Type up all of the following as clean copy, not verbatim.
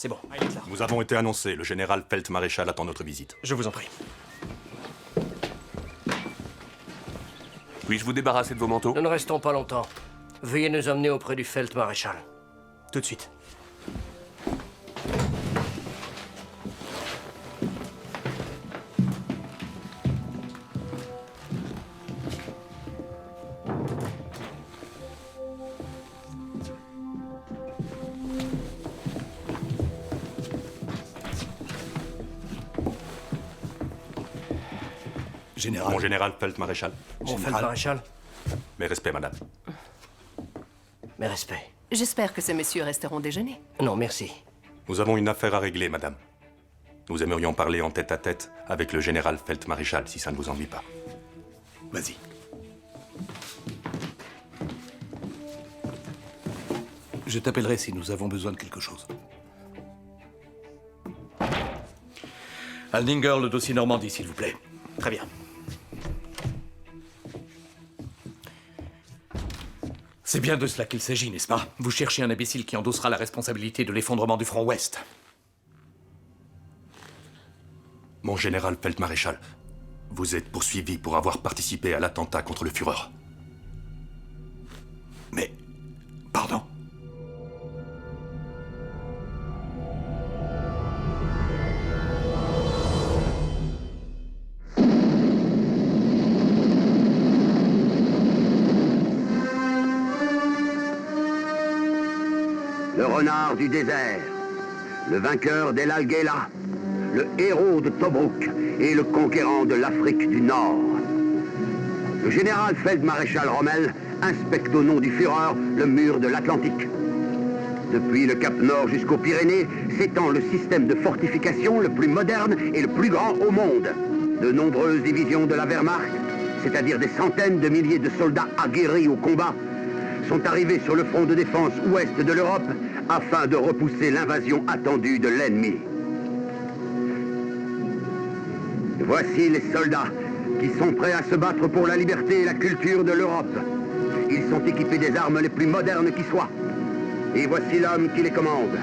C'est bon, il est là. Nous avons été annoncés. Le général Feldmaréchal attend notre visite. Je vous en prie. Puis-je vous débarrasser de vos manteaux? Nous ne restons pas longtemps. Veuillez nous emmener auprès du Feldmaréchal. Tout de suite. Mon général Feldmaréchal. Mon Feldmaréchal, Mes respects, madame. mes respects. J'espère que ces messieurs resteront déjeuner. Non, merci. Nous avons une affaire à régler, madame. Nous aimerions parler en tête-à-tête avec le général Feldmaréchal, si ça ne vous ennuie pas. Vas-y. Je t'appellerai si nous avons besoin de quelque chose. Aldinger, le dossier Normandie, s'il vous plaît. Très bien. C'est bien de cela qu'il s'agit, n'est-ce pas? Vous cherchez un imbécile qui endossera la responsabilité de l'effondrement du front ouest. Mon général Feldmaréchal, vous êtes poursuivi pour avoir participé à l'attentat contre le Führer. Mais... pardon? Le renard du désert, le vainqueur d'El Al-Ghaila, le héros de Tobrouk et le conquérant de l'Afrique du Nord. Le général Feldmaréchal Rommel inspecte au nom du Führer le mur de l'Atlantique. Depuis le Cap Nord jusqu'aux Pyrénées s'étend le système de fortification le plus moderne et le plus grand au monde. De nombreuses divisions de la Wehrmacht, c'est-à-dire des centaines de milliers de soldats aguerris au combat, sont arrivés sur le front de défense ouest de l'Europe afin de repousser l'invasion attendue de l'ennemi. Voici les soldats qui sont prêts à se battre pour la liberté et la culture de l'Europe. Ils sont équipés des armes les plus modernes qui soient. Et voici l'homme qui les commande.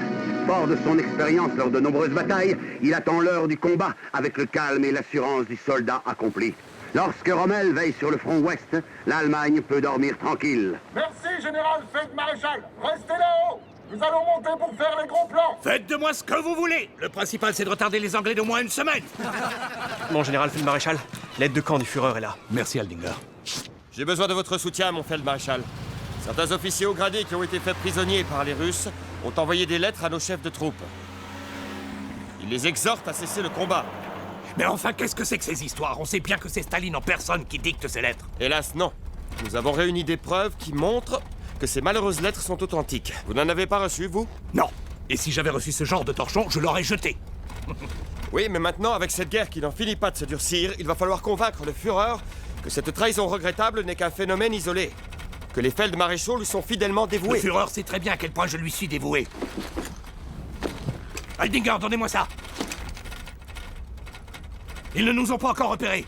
Fort de son expérience lors de nombreuses batailles, il attend l'heure du combat avec le calme et l'assurance du soldat accompli. Lorsque Rommel veille sur le front ouest, l'Allemagne peut dormir tranquille. Merci, général Feldmaréchal. Restez là-haut. Nous allons monter pour faire les gros plans. Faites de moi ce que vous voulez. Le principal, c'est de retarder les Anglais d'au moins une semaine. Mon général Feldmaréchal, l'aide de camp du Führer est là. Merci, Aldinger. J'ai besoin de votre soutien, mon Feldmaréchal. Certains officiers haut gradés qui ont été faits prisonniers par les Russes ont envoyé des lettres à nos chefs de troupes. Ils les exhortent à cesser le combat. Mais enfin, qu'est-ce que c'est que ces histoires? On sait bien que c'est Staline en personne qui dicte ces lettres. Hélas, non. Nous avons réuni des preuves qui montrent que ces malheureuses lettres sont authentiques. Vous n'en avez pas reçu, vous? Non. Et si j'avais reçu ce genre de torchon, je l'aurais jeté. Oui, mais maintenant, avec cette guerre qui n'en finit pas de se durcir, il va falloir convaincre le Führer que cette trahison regrettable n'est qu'un phénomène isolé. Que les feldmaréchaux lui sont fidèlement dévoués. Le Führer sait très bien à quel point je lui suis dévoué. Aldinger, donnez-moi ça. Ils ne nous ont pas encore repérés.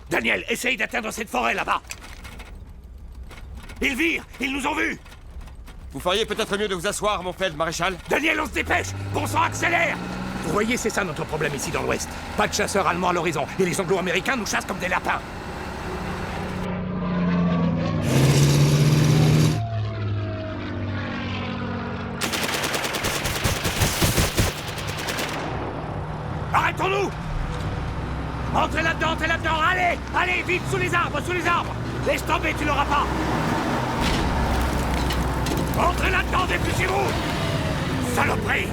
Daniel, essaye d'atteindre cette forêt là-bas. Ils virent. Ils nous ont vus. Vous feriez peut-être mieux de vous asseoir, mon Feldmaréchal. Daniel, on se dépêche. Bon sang, accélère. Vous voyez, c'est ça notre problème ici dans l'Ouest. Pas de chasseurs allemands à l'horizon. Et les anglo-américains nous chassent comme des lapins. Arrêtons-nous! Entrez là-dedans, allez! Allez, vite, sous les arbres! Laisse tomber, tu l'auras pas! Entrez là-dedans, dépêchez-vous! Saloperie!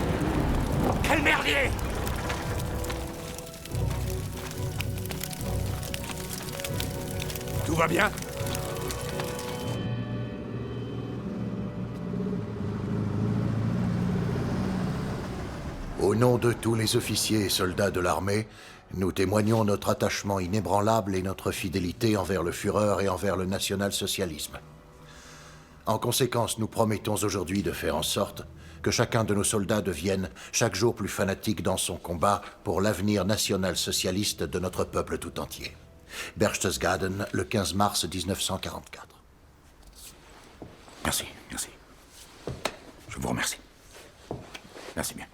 Quel merdier! Tout va bien? Au nom de tous les officiers et soldats de l'armée, nous témoignons notre attachement inébranlable et notre fidélité envers le Führer et envers le national-socialisme. En conséquence, nous promettons aujourd'hui de faire en sorte que chacun de nos soldats devienne chaque jour plus fanatique dans son combat pour l'avenir national-socialiste de notre peuple tout entier. Berchtesgaden, le 15 mars 1944. Merci. Je vous remercie. Merci bien.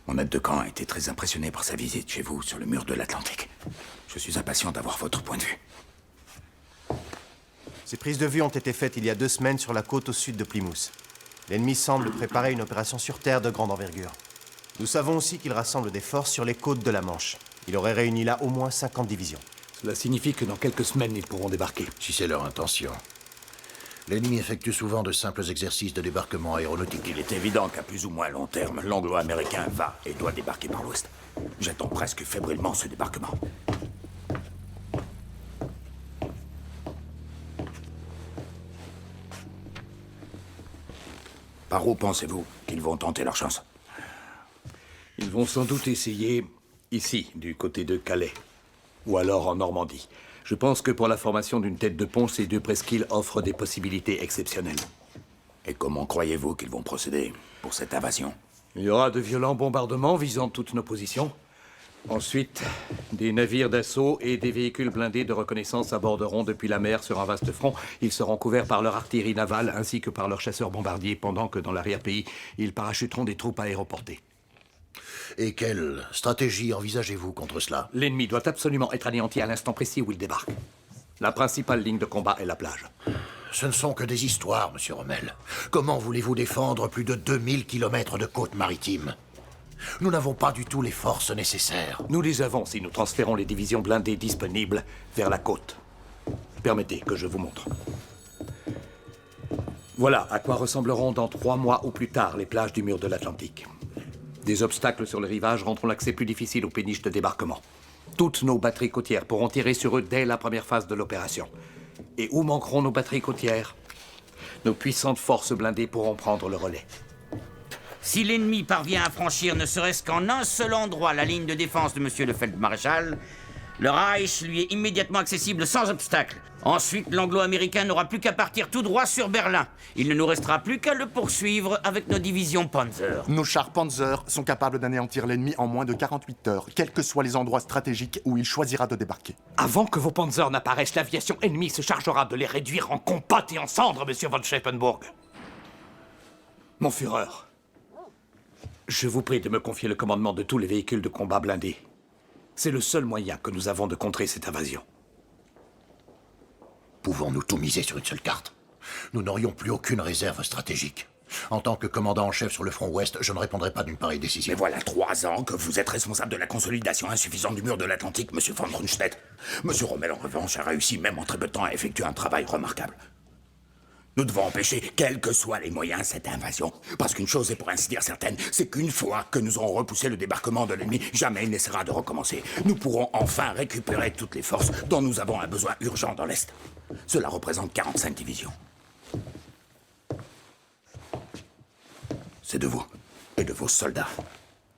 Mon aide de camp a été très impressionné par sa visite chez vous sur le mur de l'Atlantique. Je suis impatient d'avoir votre point de vue. Ces prises de vue ont été faites il y a 2 semaines sur la côte au sud de Plymouth. L'ennemi semble préparer une opération sur terre de grande envergure. Nous savons aussi qu'il rassemble des forces sur les côtes de la Manche. Il aurait réuni là au moins 50 divisions. Cela signifie que dans quelques semaines, ils pourront débarquer. Si c'est leur intention. L'ennemi effectue souvent de simples exercices de débarquement aéronautique. Il est évident qu'à plus ou moins long terme, l'anglo-américain va et doit débarquer par l'ouest. J'attends presque fébrilement ce débarquement. Par où pensez-vous qu'ils vont tenter leur chance? Ils vont sans doute essayer ici, du côté de Calais. Ou alors en Normandie. Je pense que pour la formation d'une tête de pont, ces 2 presqu'îles offrent des possibilités exceptionnelles. Et comment croyez-vous qu'ils vont procéder pour cette invasion? Il y aura de violents bombardements visant toutes nos positions. Ensuite, des navires d'assaut et des véhicules blindés de reconnaissance aborderont depuis la mer sur un vaste front. Ils seront couverts par leur artillerie navale ainsi que par leurs chasseurs bombardiers, pendant que dans l'arrière-pays, ils parachuteront des troupes aéroportées. Et quelle stratégie envisagez-vous contre cela? L'ennemi doit absolument être anéanti à l'instant précis où il débarque. La principale ligne de combat est la plage. Ce ne sont que des histoires, monsieur Rommel. Comment voulez-vous défendre plus de 2000 kilomètres de côte maritime? Nous n'avons pas du tout les forces nécessaires. Nous les avons si nous transférons les divisions blindées disponibles vers la côte. Permettez que je vous montre. Voilà à quoi ressembleront dans 3 mois ou plus tard les plages du mur de l'Atlantique. Des obstacles sur le rivage rendront l'accès plus difficile aux péniches de débarquement. Toutes nos batteries côtières pourront tirer sur eux dès la première phase de l'opération. Et où manqueront nos batteries côtières? Nos puissantes forces blindées pourront prendre le relais. Si l'ennemi parvient à franchir ne serait-ce qu'en un seul endroit la ligne de défense de monsieur le Feldmaréchal, le Reich lui est immédiatement accessible sans obstacle. Ensuite, l'anglo-américain n'aura plus qu'à partir tout droit sur Berlin. Il ne nous restera plus qu'à le poursuivre avec nos divisions Panzer. Nos chars Panzer sont capables d'anéantir l'ennemi en moins de 48 heures, quels que soient les endroits stratégiques où il choisira de débarquer. Avant que vos Panzers n'apparaissent, l'aviation ennemie se chargera de les réduire en compotes et en cendres, monsieur von Scheppenburg. Mon Führer, je vous prie de me confier le commandement de tous les véhicules de combat blindés. C'est le seul moyen que nous avons de contrer cette invasion. Pouvons-nous tout miser sur une seule carte? Nous n'aurions plus aucune réserve stratégique. En tant que commandant en chef sur le front ouest, je ne répondrai pas d'une pareille décision. Mais voilà 3 ans que vous êtes responsable de la consolidation insuffisante du mur de l'Atlantique, monsieur von Rundstedt. Monsieur Rommel, en revanche, a réussi, même en très peu de temps, à effectuer un travail remarquable. Nous devons empêcher, quels que soient les moyens, cette invasion. Parce qu'une chose est pour ainsi dire certaine, c'est qu'une fois que nous aurons repoussé le débarquement de l'ennemi, jamais il n'essaiera de recommencer. Nous pourrons enfin récupérer toutes les forces dont nous avons un besoin urgent dans l'Est. Cela représente 45 divisions. C'est de vous et de vos soldats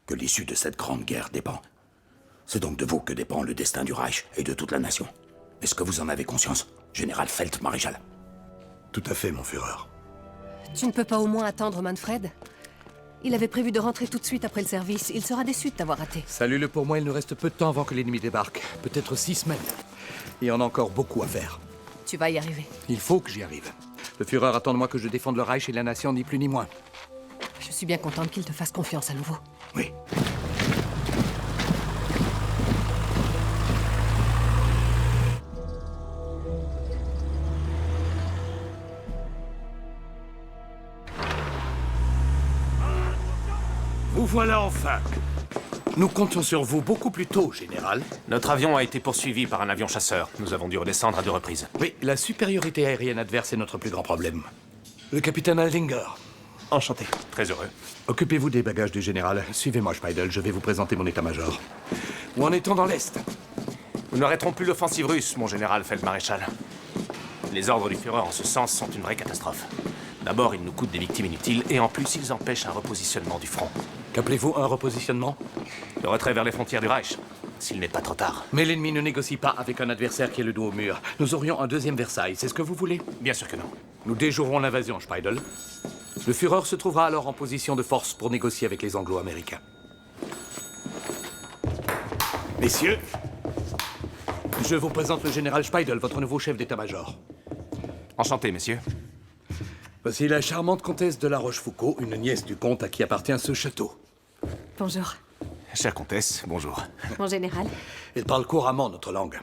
que l'issue de cette grande guerre dépend. C'est donc de vous que dépend le destin du Reich et de toute la nation. Est-ce que vous en avez conscience, général Feldmaréchal? Tout à fait, mon Führer. Tu ne peux pas au moins attendre Manfred? Il avait prévu de rentrer tout de suite après le service. Il sera déçu de t'avoir raté. Salut-le pour moi, il nous reste peu de temps avant que l'ennemi débarque. Peut-être 6 semaines. Et on a encore beaucoup à faire. Tu vas y arriver. Il faut que j'y arrive. Le Führer attend de moi que je défende le Reich et la nation, ni plus ni moins. Je suis bien contente qu'il te fasse confiance à nouveau. Oui. Vous voilà enfin. Nous comptions sur vous beaucoup plus tôt, général. Notre avion a été poursuivi par un avion chasseur. Nous avons dû redescendre à 2 reprises. Oui, la supériorité aérienne adverse est notre plus grand problème. Le capitaine Aldinger. Enchanté. Très heureux. Occupez-vous des bagages du général. Suivez-moi, Speidel, je vais vous présenter mon état-major. Où en est-on dans l'Est? Nous n'arrêterons plus l'offensive russe, mon général Feldmaréchal. Les ordres du Führer en ce sens sont une vraie catastrophe. D'abord, ils nous coûtent des victimes inutiles, et en plus, ils empêchent un repositionnement du front. Qu'appelez-vous un repositionnement? Le retrait vers les frontières du Reich, s'il n'est pas trop tard. Mais l'ennemi ne négocie pas avec un adversaire qui est le dos au mur. Nous aurions un deuxième Versailles, c'est ce que vous voulez? Bien sûr que non. Nous déjouerons l'invasion, Speidel. Le Führer se trouvera alors en position de force pour négocier avec les Anglo-Américains. Messieurs, je vous présente le général Speidel, votre nouveau chef d'état-major. Enchanté, messieurs. Voici la charmante comtesse de la Rochefoucauld, une nièce du comte à qui appartient ce château. Bonjour, Chère comtesse, bonjour. mon général. Elle parle couramment notre langue.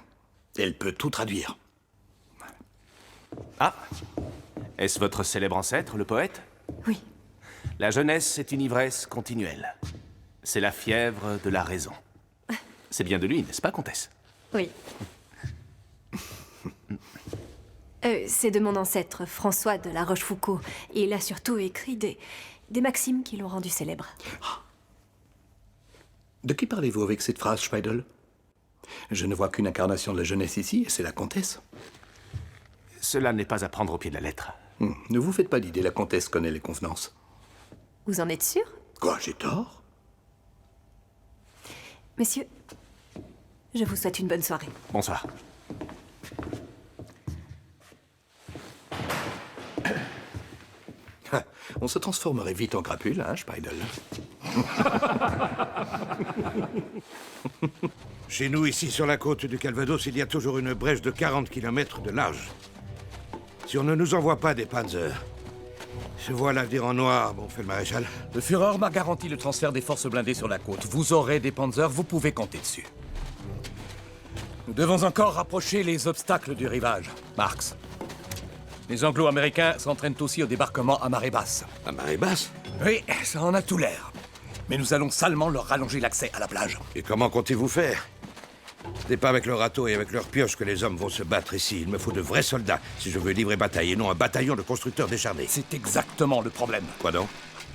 Elle peut tout traduire. Ah, est-ce votre célèbre ancêtre, le poète? Oui. La jeunesse est une ivresse continuelle. C'est la fièvre de la raison. C'est bien de lui, n'est-ce pas, comtesse? Oui. C'est de mon ancêtre, François de la Rochefoucauld. Et il a surtout écrit des maximes qui l'ont rendu célèbre. De qui parlez-vous avec cette phrase, Speidel? Je ne vois qu'une incarnation de la jeunesse ici, et c'est la comtesse. Cela n'est pas à prendre au pied de la lettre. Ne vous faites pas d'idée, la comtesse connaît les convenances. Vous en êtes sûr? Quoi, j'ai tort? Messieurs, je vous souhaite une bonne soirée. Bonsoir. On se transformerait vite en crapule, hein, Speidel? Chez nous, ici, sur la côte du Calvados, il y a toujours une brèche de 40 km de large. Si on ne nous envoie pas des Panzers, je vois l'avenir en noir, mon Feldmaréchal. Le Führer m'a garanti le transfert des forces blindées sur la côte. Vous aurez des Panzers, vous pouvez compter dessus. Nous devons encore rapprocher les obstacles du rivage, Marx. Les Anglo-Américains s'entraînent aussi au débarquement à marée basse. À marée basse? Oui, ça en a tout l'air. Mais nous allons salement leur rallonger l'accès à la plage. Et comment comptez-vous faire? Ce n'est pas avec leur râteau et avec leurs pioches que les hommes vont se battre ici. Il me faut de vrais soldats si je veux livrer bataille et non un bataillon de constructeurs décharnés. C'est exactement le problème. Quoi donc?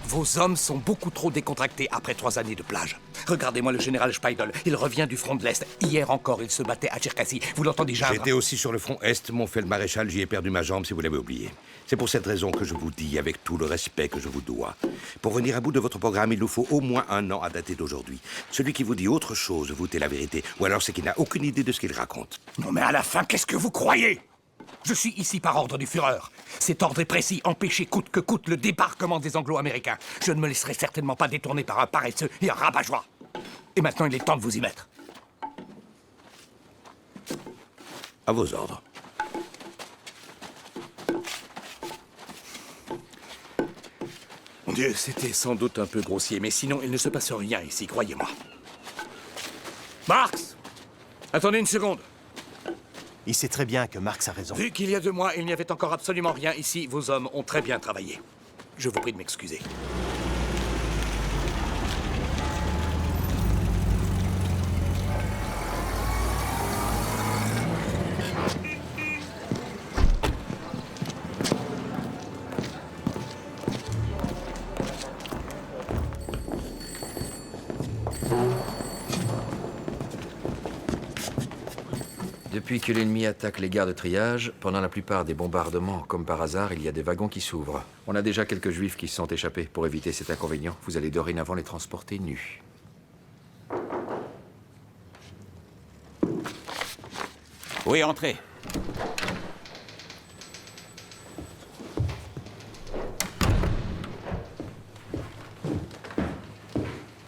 Vos hommes sont beaucoup trop décontractés après 3 années de plage. Regardez-moi le général Speidel. Il revient du front de l'Est. Hier encore, il se battait à Tcherkassy. Vous l'entendez déjà? J'étais aussi sur le front Est, mon Feldmaréchal. J'y ai perdu ma jambe, si vous l'avez oublié. C'est pour cette raison que je vous dis, avec tout le respect que je vous dois, pour venir à bout de votre programme, il nous faut au moins 1 an à dater d'aujourd'hui. Celui qui vous dit autre chose vous dit la vérité, ou alors c'est qu'il n'a aucune idée de ce qu'il raconte. Non mais à la fin, qu'est-ce que vous croyez? Je suis ici par ordre du Führer. Cet ordre est précis, empêcher coûte que coûte le débarquement des Anglo-Américains. Je ne me laisserai certainement pas détourner par un paresseux et un rabat-joie. Et maintenant, il est temps de vous y mettre. À vos ordres. Mon Dieu, c'était sans doute un peu grossier, mais sinon, il ne se passe rien ici, croyez-moi. Marx! Attendez une seconde. Il sait très bien que Marx a raison. Vu qu'il y a 2 mois, il n'y avait encore absolument rien ici, vos hommes ont très bien travaillé. Je vous prie de m'excuser. Depuis que l'ennemi attaque les gares de triage, pendant la plupart des bombardements, comme par hasard, il y a des wagons qui s'ouvrent. On a déjà quelques juifs qui se sont échappés. Pour éviter cet inconvénient, vous allez dorénavant les transporter nus. Oui, entrez.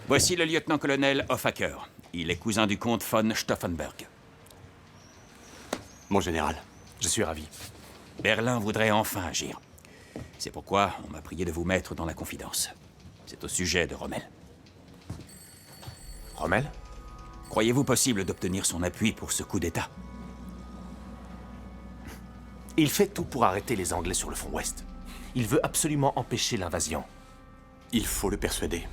Voici le lieutenant-colonel Hoffacker. Il est cousin du comte von Stauffenberg. Mon général, je suis ravi. Berlin voudrait enfin agir. C'est pourquoi on m'a prié de vous mettre dans la confidence. C'est au sujet de Rommel. Rommel? Croyez-vous possible d'obtenir son appui pour ce coup d'État? Il fait tout pour arrêter les Anglais sur le front ouest. Il veut absolument empêcher l'invasion. Il faut le persuader.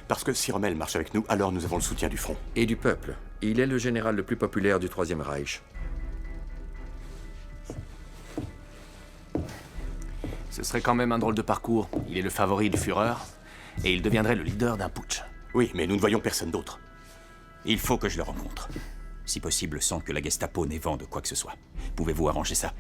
Parce que si Rommel marche avec nous, alors nous avons le soutien du front. Et du peuple. Il est le général le plus populaire du Troisième Reich. Ce serait quand même un drôle de parcours. Il est le favori du Führer, et il deviendrait le leader d'un putsch. Oui, mais nous ne voyons personne d'autre. Il faut que je le rencontre. Si possible, sans que la Gestapo n'ait vent de quoi que ce soit. Pouvez-vous arranger ça?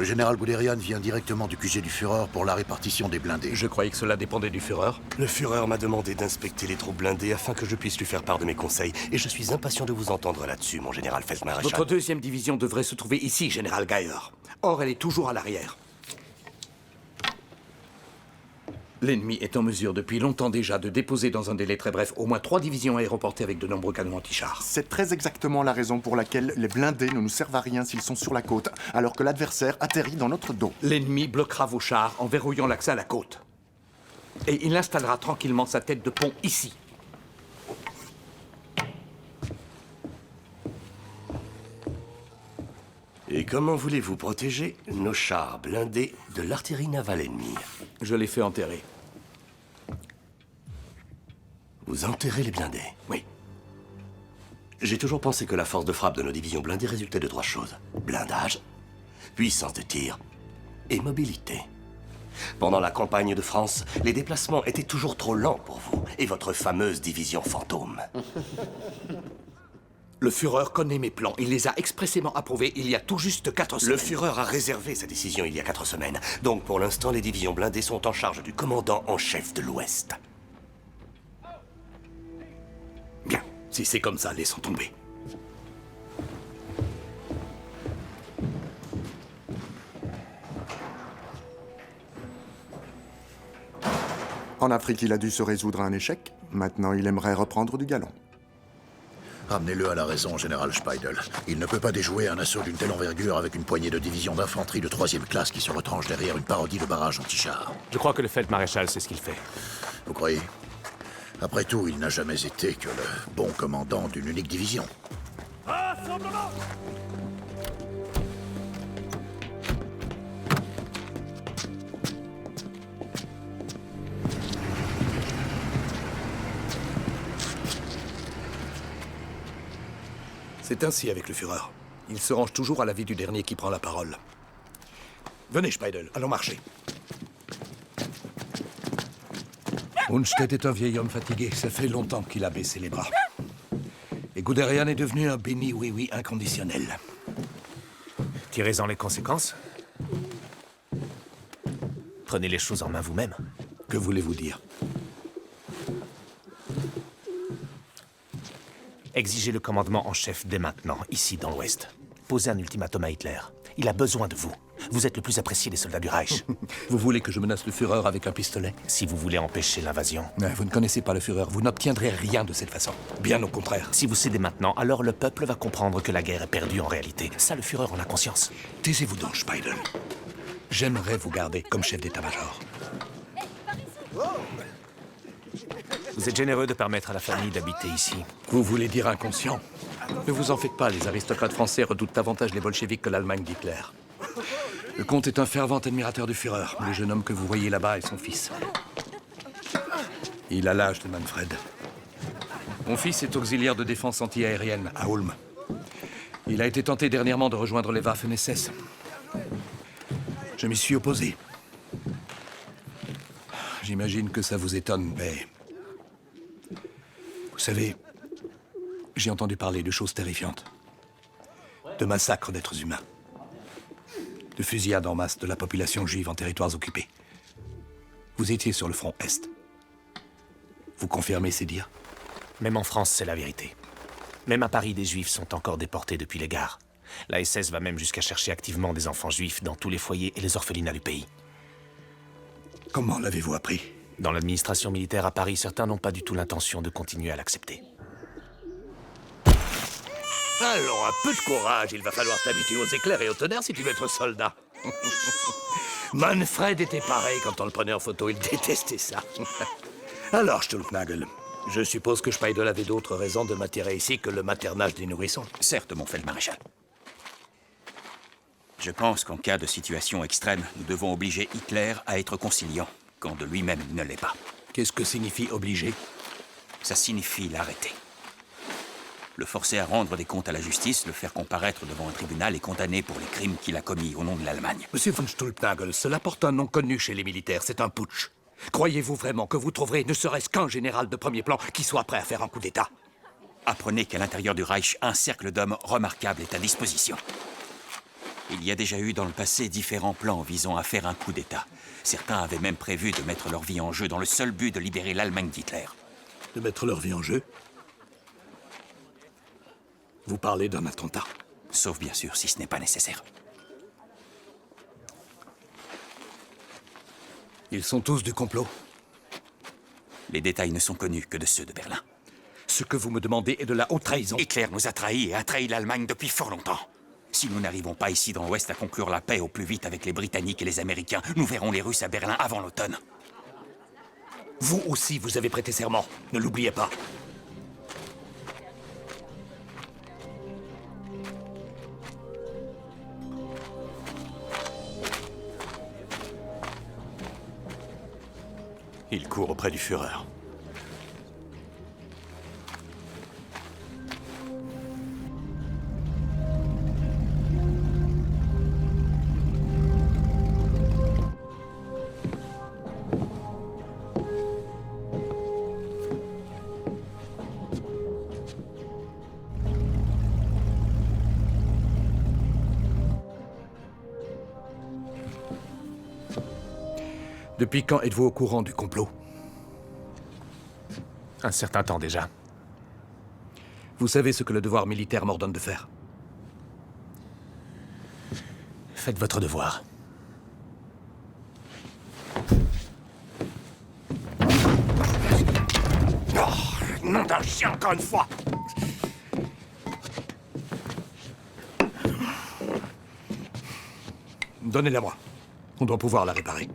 général Guderian vient directement du QG du Führer pour la répartition des blindés. Je croyais que cela dépendait du Führer. Le Führer m'a demandé d'inspecter les troupes blindées afin que je puisse lui faire part de mes conseils. Et je suis impatient de vous entendre là-dessus, mon général Feldmaréchal. Votre deuxième division devrait se trouver ici, général Geyer. Or, elle est toujours à l'arrière. L'ennemi est en mesure depuis longtemps déjà de déposer dans un délai très bref au moins 3 divisions aéroportées avec de nombreux canons anti-chars. C'est très exactement la raison pour laquelle les blindés ne nous servent à rien s'ils sont sur la côte, alors que l'adversaire atterrit dans notre dos. L'ennemi bloquera vos chars en verrouillant l'accès à la côte. Et il installera tranquillement sa tête de pont ici. Et comment voulez-vous protéger nos chars blindés de l'artillerie navale ennemie? Je les fais enterrer. Vous enterrez les blindés? Oui. J'ai toujours pensé que la force de frappe de nos divisions blindées résultait de 3 choses. Blindage, puissance de tir et mobilité. Pendant la campagne de France, les déplacements étaient toujours trop lents pour vous et votre fameuse division fantôme. Le Führer connaît mes plans. Il les a expressément approuvés il y a tout juste 4 semaines. Le Führer a réservé sa décision il y a 4 semaines. Donc pour l'instant, les divisions blindées sont en charge du commandant en chef de l'Ouest. Bien, si c'est comme ça, laissons tomber. En Afrique, il a dû se résoudre à un échec. Maintenant, il aimerait reprendre du galon. Ramenez-le à la raison, général Speidel. Il ne peut pas déjouer un assaut d'une telle envergure avec une poignée de divisions d'infanterie de 3e classe qui se retranche derrière une parodie de barrage anti-char. Je crois que le Feldmaréchal sait ce qu'il fait. Vous croyez? Après tout, il n'a jamais été que le bon commandant d'une unique division. Rassemblement! C'est ainsi avec le Führer. Il se range toujours à l'avis du dernier qui prend la parole. Venez, Speidel, allons marcher. Hunstedt est un vieil homme fatigué. Ça fait longtemps qu'il a baissé les bras. Et Guderian est devenu un béni oui-oui inconditionnel. Tirez-en les conséquences. Prenez les choses en main vous-même. Que voulez-vous dire? Exigez le commandement en chef dès maintenant, ici dans l'Ouest. Posez un ultimatum à Hitler. Il a besoin de vous. Vous êtes le plus apprécié des soldats du Reich. Vous voulez que je menace le Führer avec un pistolet? Si vous voulez empêcher l'invasion. Mais vous ne connaissez pas le Führer. Vous n'obtiendrez rien de cette façon. Bien au contraire. Si vous cédez maintenant, alors le peuple va comprendre que la guerre est perdue en réalité. Ça, le Führer en a conscience. Taisez-vous donc, Speidel. J'aimerais vous garder comme chef d'état-major. Vous êtes généreux de permettre à la famille d'habiter ici. Vous voulez dire inconscient? Ne vous en faites pas, les aristocrates français redoutent davantage les bolcheviks que l'Allemagne d'Hitler. Le comte est un fervent admirateur du Führer. Le jeune homme que vous voyez là-bas est son fils. Il a l'âge de Manfred. Mon fils est auxiliaire de défense anti-aérienne à Ulm. Il a été tenté dernièrement de rejoindre les Waffen-SS. Je m'y suis opposé. J'imagine que ça vous étonne, mais... Vous savez, j'ai entendu parler de choses terrifiantes. De massacres d'êtres humains. De fusillades en masse de la population juive en territoires occupés. Vous étiez sur le front Est. Vous confirmez ces dires? Même en France, c'est la vérité. Même à Paris, des Juifs sont encore déportés depuis les gares. La SS va même jusqu'à chercher activement des enfants juifs dans tous les foyers et les orphelinats du pays. Comment l'avez-vous appris? Dans l'administration militaire à Paris, certains n'ont pas du tout l'intention de continuer à l'accepter. Allons, un peu de courage. Il va falloir t'habituer aux éclairs et au tonnerre si tu veux être soldat. Manfred était pareil quand on le prenait en photo. Il détestait ça. Alors, Stulpnagel, je suppose que Speidel avait d'autres raisons de m'attirer ici que le maternage des nourrissons. Certes, mon Feldmaréchal. Je pense qu'en cas de situation extrême, nous devons obliger Hitler à être conciliant, quand de lui-même il ne l'est pas. Qu'est-ce que signifie obliger? Ça signifie l'arrêter. Le forcer à rendre des comptes à la justice, le faire comparaître devant un tribunal et condamner pour les crimes qu'il a commis au nom de l'Allemagne. Monsieur von Stulpnagel, cela porte un nom connu chez les militaires, c'est un putsch. Croyez-vous vraiment que vous trouverez ne serait-ce qu'un général de premier plan qui soit prêt à faire un coup d'État? Apprenez qu'à l'intérieur du Reich, un cercle d'hommes remarquables est à disposition. Il y a déjà eu dans le passé différents plans visant à faire un coup d'État. Certains avaient même prévu de mettre leur vie en jeu dans le seul but de libérer l'Allemagne d'Hitler. De mettre leur vie en jeu? Vous parlez d'un attentat? Sauf bien sûr si ce n'est pas nécessaire. Ils sont tous du complot. Les détails ne sont connus que de ceux de Berlin. Ce que vous me demandez est de la haute trahison. Hitler nous a trahis et a trahi l'Allemagne depuis fort longtemps. Si nous n'arrivons pas ici dans l'Ouest à conclure la paix au plus vite avec les Britanniques et les Américains, nous verrons les Russes à Berlin avant l'automne. Vous aussi, vous avez prêté serment. Ne l'oubliez pas. Il court auprès du Führer. Depuis quand êtes-vous au courant du complot? Un certain temps déjà. Vous savez ce que le devoir militaire m'ordonne de faire? Faites votre devoir. Oh, nom d'un chien, encore une fois! Donnez-la moi. On doit pouvoir la réparer.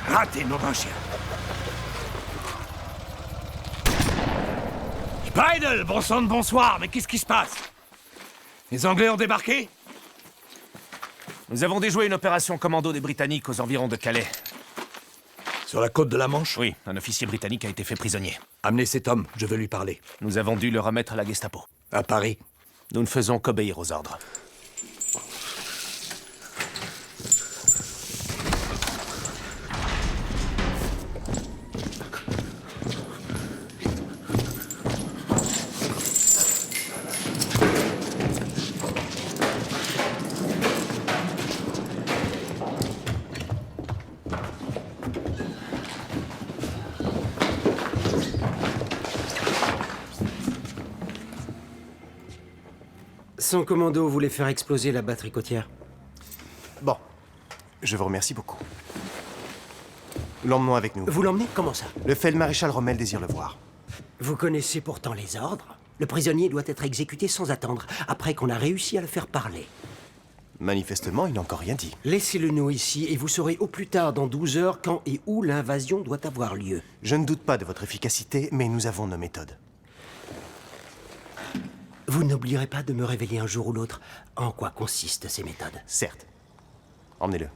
Raté, nom d'un chien. Speidel, bon sang de bonsoir, mais qu'est-ce qui se passe? Les Anglais ont débarqué? Nous avons déjoué une opération commando des Britanniques aux environs de Calais. Sur la côte de la Manche? Oui, un officier britannique a été fait prisonnier. Amenez cet homme, je veux lui parler. Nous avons dû le remettre à la Gestapo. À Paris? Nous ne faisons qu'obéir aux ordres. Son commando voulait faire exploser la batterie côtière. Bon, je vous remercie beaucoup. L'emmenons avec nous. Vous l'emmenez? Comment ça? Le feldmaréchal Rommel désire le voir. Vous connaissez pourtant les ordres. Le prisonnier doit être exécuté sans attendre, après qu'on a réussi à le faire parler. Manifestement, il n'a encore rien dit. Laissez-le nous ici et vous saurez au plus tard dans 12 heures quand et où l'invasion doit avoir lieu. Je ne doute pas de votre efficacité, mais nous avons nos méthodes. Vous n'oublierez pas de me révéler un jour ou l'autre en quoi consistent ces méthodes. Certes. Emmenez-le.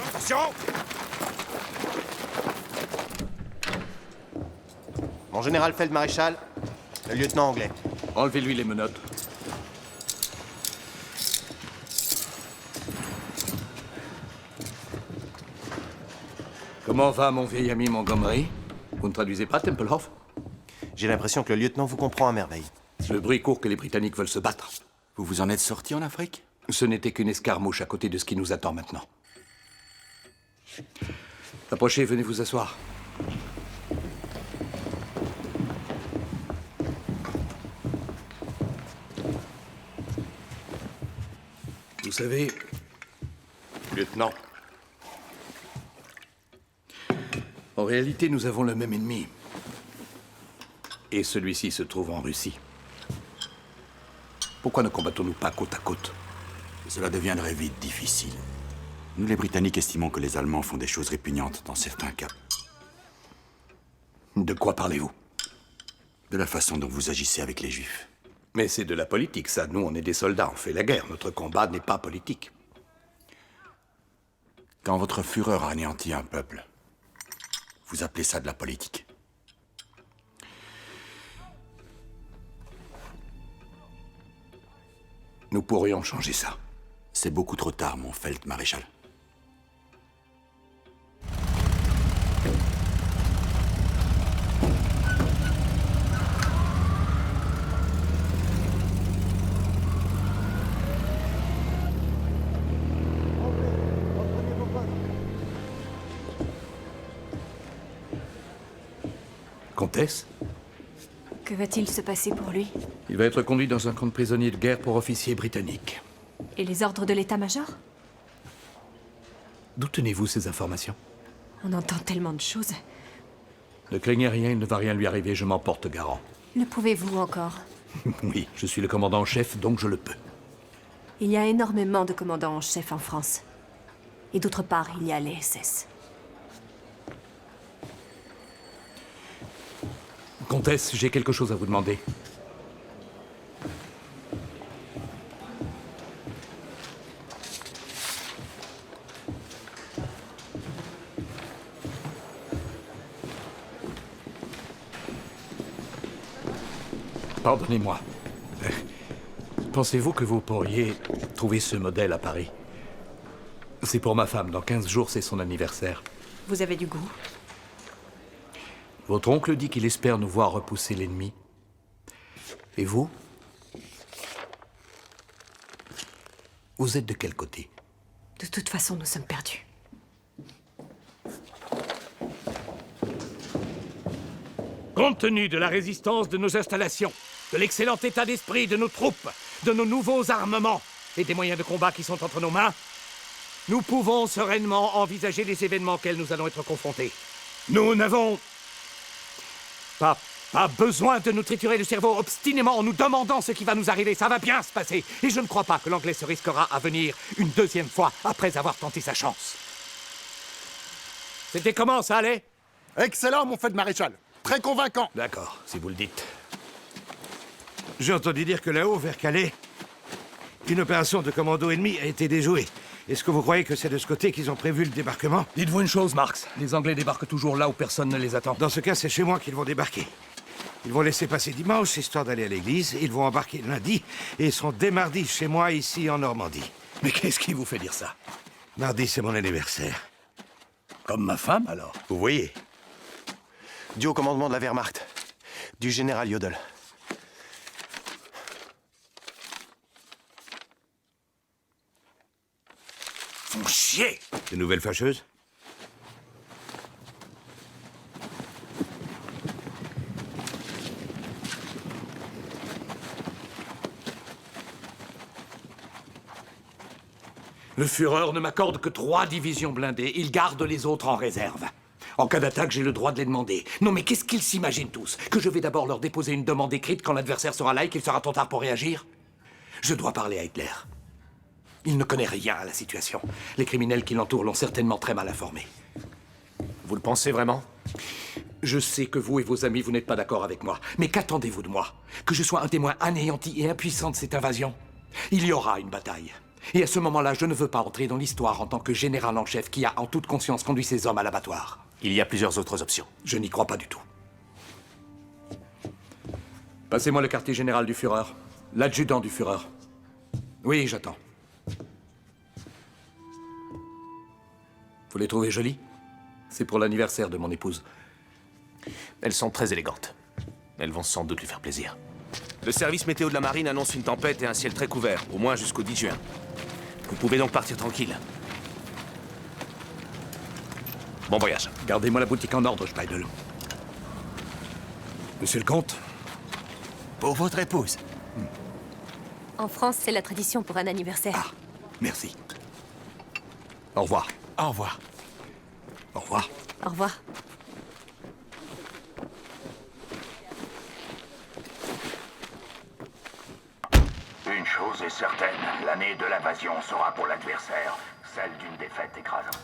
Attention! Mon général Feldmaréchal, le lieutenant anglais. Enlevez-lui les menottes. Comment va mon vieil ami Montgomery? Vous ne traduisez pas, Templehoff? J'ai l'impression que le lieutenant vous comprend à merveille. Le bruit court que les Britanniques veulent se battre. Vous vous en êtes sorti en Afrique? Ce n'était qu'une escarmouche à côté de ce qui nous attend maintenant. Approchez, venez vous asseoir. Vous savez, lieutenant, en réalité, nous avons le même ennemi. Et celui-ci se trouve en Russie. Pourquoi ne combattons-nous pas côte à côte? Cela deviendrait vite difficile. Nous, les Britanniques, estimons que les Allemands font des choses répugnantes dans certains cas. De quoi parlez-vous? De la façon dont vous agissez avec les Juifs. Mais c'est de la politique, ça. Nous, on est des soldats, on fait la guerre. Notre combat n'est pas politique. Quand votre fureur anéantit un peuple, vous appelez ça de la politique. Nous pourrions changer ça. C'est beaucoup trop tard, mon Feldmaréchal. Comtesse? Que va-t-il se passer pour lui? Il va être conduit dans un camp de prisonniers de guerre pour officiers britanniques. Et les ordres de l'état-major? D'où tenez-vous ces informations? On entend tellement de choses. Ne craignez rien, il ne va rien lui arriver, je m'en porte garant. Le pouvez-vous encore? Oui, je suis le commandant en chef, donc je le peux. Il y a énormément de commandants en chef en France. Et d'autre part, il y a les SS. Comtesse, j'ai quelque chose à vous demander. Pardonnez-moi. Pensez-vous que vous pourriez trouver ce modèle à Paris? C'est pour ma femme. Dans 15 jours, c'est son anniversaire. Vous avez du goût. Votre oncle dit qu'il espère nous voir repousser l'ennemi. Et vous? Vous êtes de quel côté? De toute façon, nous sommes perdus. Compte tenu de la résistance de nos installations, de l'excellent état d'esprit de nos troupes, de nos nouveaux armements et des moyens de combat qui sont entre nos mains, nous pouvons sereinement envisager les événements auxquels nous allons être confrontés. Nous n'avons pas besoin de nous triturer le cerveau obstinément en nous demandant ce qui va nous arriver. Ça va bien se passer. Et je ne crois pas que l'Anglais se risquera à venir une deuxième fois après avoir tenté sa chance. C'était comment, ça allait? Excellent, mon Feldmaréchal. Très convaincant. D'accord, si vous le dites. J'ai entendu dire que là-haut, vers Calais, une opération de commando ennemi a été déjouée. Est-ce que vous croyez que c'est de ce côté qu'ils ont prévu le débarquement? Dites-vous une chose, Marx. Les Anglais débarquent toujours là où personne ne les attend. Dans ce cas, c'est chez moi qu'ils vont débarquer. Ils vont laisser passer dimanche, histoire d'aller à l'église. Ils vont embarquer lundi et ils seront dès mardi chez moi, ici, en Normandie. Mais qu'est-ce qui vous fait dire ça? Mardi, c'est mon anniversaire. Comme ma femme, alors? Vous voyez? Du haut commandement de la Wehrmacht, du général Jodl. Font chier! Des nouvelles fâcheuses? Le Führer ne m'accorde que 3 divisions blindées. Il garde les autres en réserve. En cas d'attaque, j'ai le droit de les demander. Non, mais qu'est-ce qu'ils s'imaginent tous? Que je vais d'abord leur déposer une demande écrite quand l'adversaire sera là et qu'il sera trop tard pour réagir? Je dois parler à Hitler. Il ne connaît rien à la situation. Les criminels qui l'entourent l'ont certainement très mal informé. Vous le pensez vraiment? Je sais que vous et vos amis, vous n'êtes pas d'accord avec moi. Mais qu'attendez-vous de moi? Que je sois un témoin anéanti et impuissant de cette invasion? Il y aura une bataille. Et à ce moment-là, je ne veux pas entrer dans l'histoire en tant que général en chef qui a en toute conscience conduit ses hommes à l'abattoir. Il y a plusieurs autres options. Je n'y crois pas du tout. Passez-moi le quartier général du Führer. L'adjudant du Führer. Oui, j'attends. Vous les trouvez jolies? C'est pour l'anniversaire de mon épouse. Elles sont très élégantes. Elles vont sans doute lui faire plaisir. Le service météo de la marine annonce une tempête et un ciel très couvert, au moins jusqu'au 10 juin. Vous pouvez donc partir tranquille. Bon voyage. Gardez-moi la boutique en ordre, Speidel. Monsieur le comte, pour votre épouse. En France, c'est la tradition pour un anniversaire. Merci. Au revoir. Au revoir. Au revoir. Au revoir. Une chose est certaine, l'année de l'invasion sera pour l'adversaire celle d'une défaite écrasante.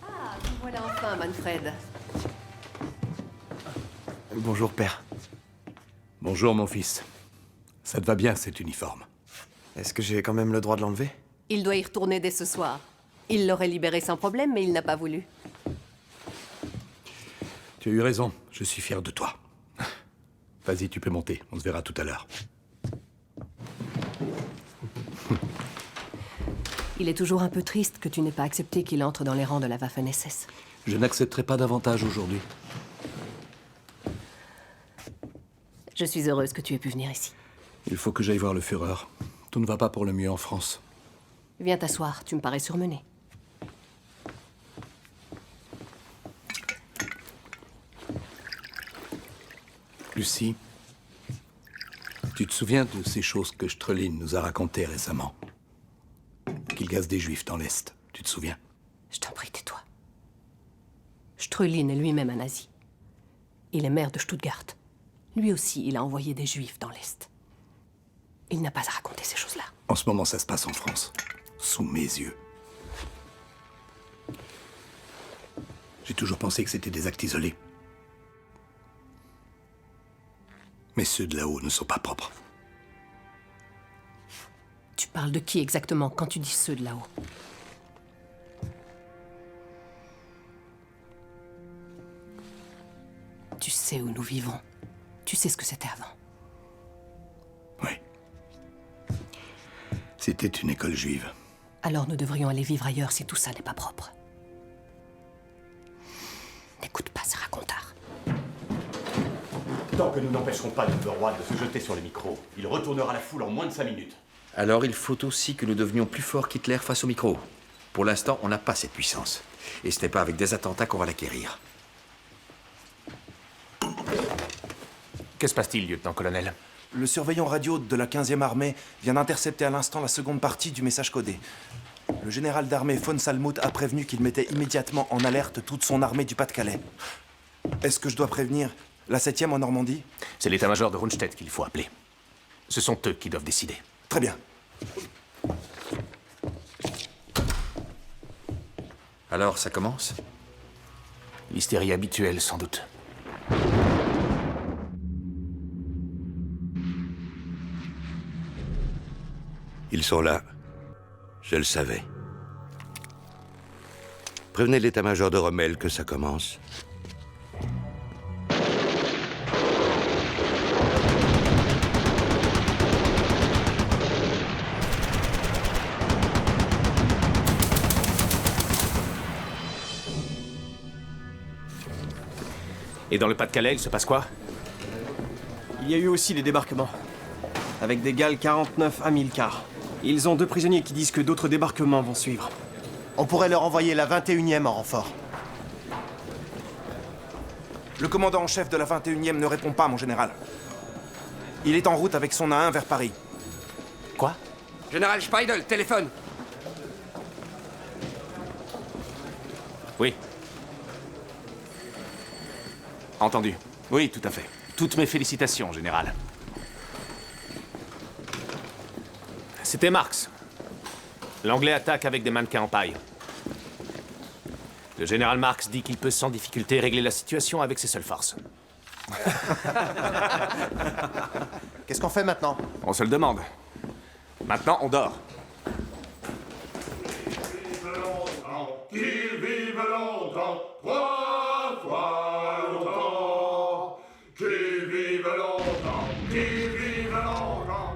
Ah, vous voilà enfin, Manfred. Bonjour, père. Bonjour, mon fils. Ça te va bien, cet uniforme? Est-ce que j'ai quand même le droit de l'enlever? Il doit y retourner dès ce soir. Il l'aurait libéré sans problème, mais il n'a pas voulu. Tu as eu raison, je suis fier de toi. Vas-y, tu peux monter, on se verra tout à l'heure. Il est toujours un peu triste que tu n'aies pas accepté qu'il entre dans les rangs de la Waffen-SS. Je n'accepterai pas davantage aujourd'hui. Je suis heureuse que tu aies pu venir ici. Il faut que j'aille voir le Führer. Tout ne va pas pour le mieux en France. Viens t'asseoir, tu me parais surmené. Lucie, tu te souviens de ces choses que Strelin nous a racontées récemment? Qu'il gaze des Juifs dans l'Est, tu te souviens? Je t'en prie, tais-toi. Strelin est lui-même un nazi. Il est maire de Stuttgart. Lui aussi, il a envoyé des Juifs dans l'Est. Il n'a pas à raconter ces choses-là. En ce moment, ça se passe en France. Sous mes yeux. J'ai toujours pensé que c'était des actes isolés. Mais ceux de là-haut ne sont pas propres. Tu parles de qui exactement quand tu dis ceux de là-haut? Tu sais où nous vivons. Tu sais ce que c'était avant. C'était une école juive. Alors nous devrions aller vivre ailleurs si tout ça n'est pas propre. N'écoute pas ce racontard. Tant que nous n'empêcherons pas le roi de se jeter sur le micro, il retournera la foule en moins de 5 minutes. Alors il faut aussi que nous devenions plus forts qu'Hitler face au micro. Pour l'instant, on n'a pas cette puissance. Et ce n'est pas avec des attentats qu'on va l'acquérir. Que se passe-t-il, lieutenant-colonel? Le surveillant radio de la 15e armée vient d'intercepter à l'instant la seconde partie du message codé. Le général d'armée von Salmuth a prévenu qu'il mettait immédiatement en alerte toute son armée du Pas-de-Calais. Est-ce que je dois prévenir la 7e en Normandie? C'est l'état-major de Rundstedt qu'il faut appeler. Ce sont eux qui doivent décider. Très bien. Alors, ça commence? L'hystérie habituelle, sans doute. Ils sont là. Je le savais. Prévenez l'état-major de Rommel que ça commence. Et dans le Pas-de-Calais, il se passe quoi? Il y a eu aussi des débarquements. Avec des gales 49 à 1000 quarts. Ils ont 2 prisonniers qui disent que d'autres débarquements vont suivre. On pourrait leur envoyer la 21e en renfort. Le commandant en chef de la 21e ne répond pas, mon général. Il est en route avec son A1 vers Paris. Quoi? Général Speidel, téléphone. Oui. Entendu. Oui, tout à fait. Toutes mes félicitations, général. C'était Marx. L'Anglais attaque avec des mannequins en paille. Le général Marx dit qu'il peut sans difficulté régler la situation avec ses seules forces. Qu'est-ce qu'on fait maintenant? On se le demande. Maintenant, on dort. vive longtemps, 3 fois longtemps. Qui vive longtemps, qui vive longtemps.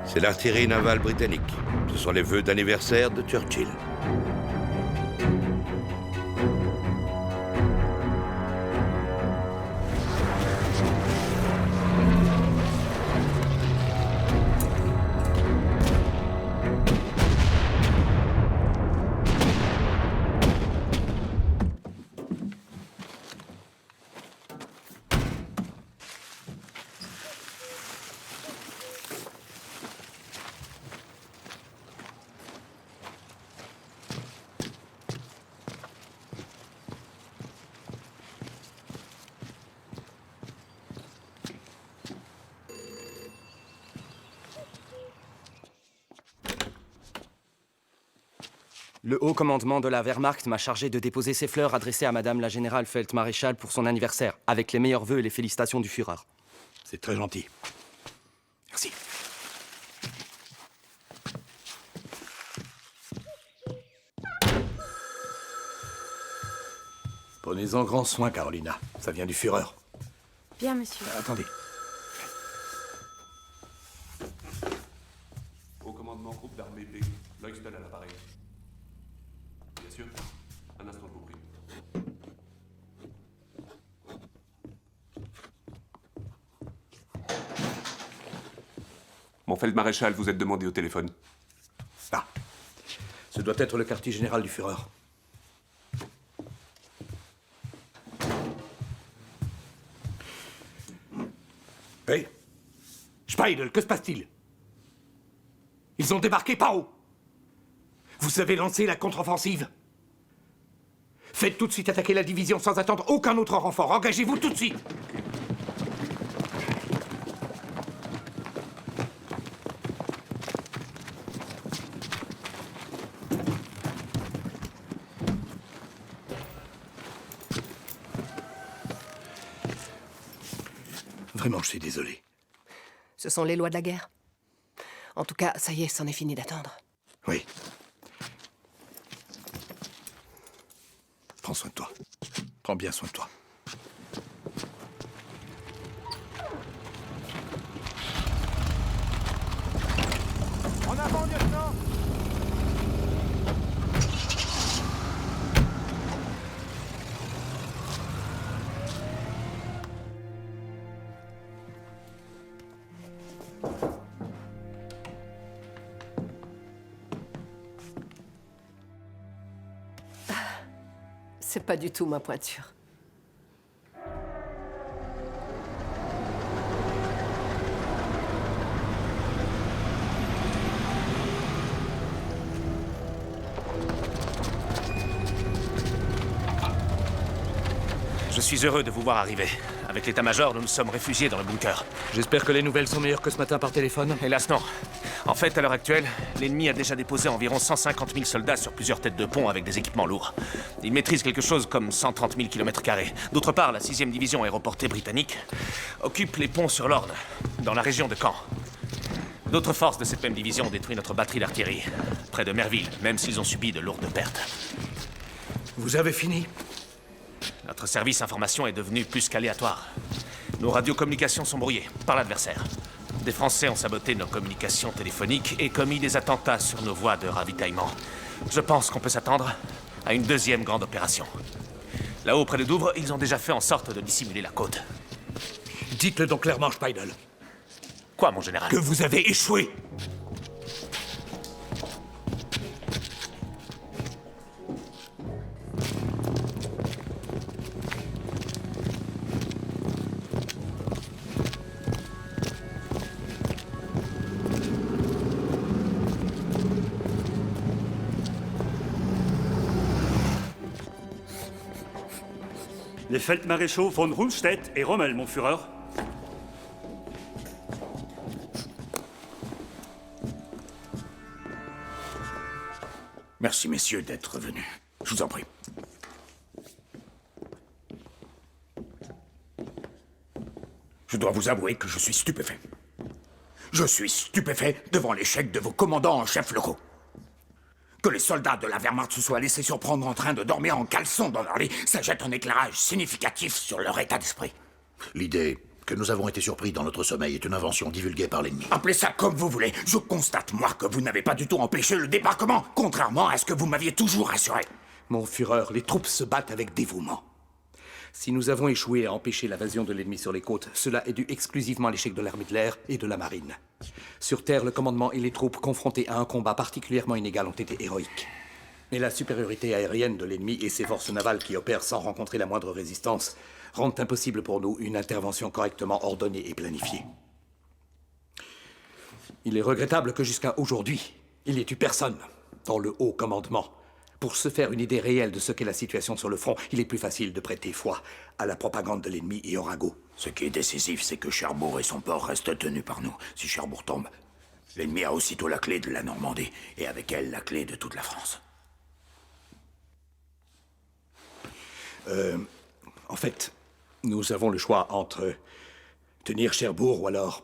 C'est l'artillerie navale britannique. Ce sont les vœux d'anniversaire de Churchill. Le haut commandement de la Wehrmacht m'a chargé de déposer ces fleurs adressées à Madame la générale Feldmaréchal pour son anniversaire, avec les meilleurs vœux et les félicitations du Führer. C'est très gentil. Merci. Prenez-en grand soin, Carolina. Ça vient du Führer. Bien, monsieur. Attendez. Au commandement groupe d'armée B, Leuchten à l'appareil. Bien sûr. Un instant, je vous prie. Mon Feldmaréchal, vous êtes demandé au téléphone. Ah. Ce doit être le quartier général du Führer. Hey, Speidel, que se passe-t-il? Ils ont débarqué par où? Vous avez lancé la contre-offensive? Faites tout de suite attaquer la division sans attendre aucun autre renfort. Engagez-vous tout de suite. Vraiment, je suis désolé. Ce sont les lois de la guerre. En tout cas, ça y est, c'en est fini d'attendre. Oui. Prends soin de toi. Prends bien soin de toi. En avant, lieutenant. C'est pas du tout ma pointure. Je suis heureux de vous voir arriver. Avec l'état-major, nous nous sommes réfugiés dans le bunker. J'espère que les nouvelles sont meilleures que ce matin par téléphone. Hélas, non. En fait, à l'heure actuelle, l'ennemi a déjà déposé environ 150 000 soldats sur plusieurs têtes de pont avec des équipements lourds. Il maîtrise quelque chose comme 130 000 km². D'autre part, la 6e division aéroportée britannique occupe les ponts sur l'Orne, dans la région de Caen. D'autres forces de cette même division ont détruit notre batterie d'artillerie, près de Merville, même s'ils ont subi de lourdes pertes. Vous avez fini? Notre service information est devenu plus qu'aléatoire. Nos radiocommunications sont brouillées par l'adversaire. Des Français ont saboté nos communications téléphoniques et commis des attentats sur nos voies de ravitaillement. Je pense qu'on peut s'attendre à une deuxième grande opération. Là-haut, près de Douvres, ils ont déjà fait en sorte de dissimuler la côte. Dites-le donc clairement, Speidel. Quoi, mon général? Que vous avez échoué. Les Feldmaréchaux von Rundstedt et Rommel, mon Führer. Merci, messieurs, d'être venus. Je vous en prie. Je dois vous avouer que je suis stupéfait. Je suis stupéfait devant l'échec de vos commandants en chef locaux. Que les soldats de la Wehrmacht se soient laissés surprendre en train de dormir en caleçon dans leur lit, ça jette un éclairage significatif sur leur état d'esprit. L'idée que nous avons été surpris dans notre sommeil est une invention divulguée par l'ennemi. Appelez ça comme vous voulez. Je constate, moi, que vous n'avez pas du tout empêché le débarquement, contrairement à ce que vous m'aviez toujours assuré. Mon Führer, les troupes se battent avec dévouement. Si nous avons échoué à empêcher l'invasion de l'ennemi sur les côtes, cela est dû exclusivement à l'échec de l'armée de l'air et de la marine. Sur terre, le commandement et les troupes confrontés à un combat particulièrement inégal ont été héroïques. Mais la supériorité aérienne de l'ennemi et ses forces navales qui opèrent sans rencontrer la moindre résistance rendent impossible pour nous une intervention correctement ordonnée et planifiée. Il est regrettable que jusqu'à aujourd'hui, il n'y ait eu personne dans le haut commandement. Pour se faire une idée réelle de ce qu'est la situation sur le front, il est plus facile de prêter foi à la propagande de l'ennemi et au ragot. Ce qui est décisif, c'est que Cherbourg et son port restent tenus par nous. Si Cherbourg tombe, l'ennemi a aussitôt la clé de la Normandie, et avec elle, la clé de toute la France. En fait, nous avons le choix entre tenir Cherbourg ou alors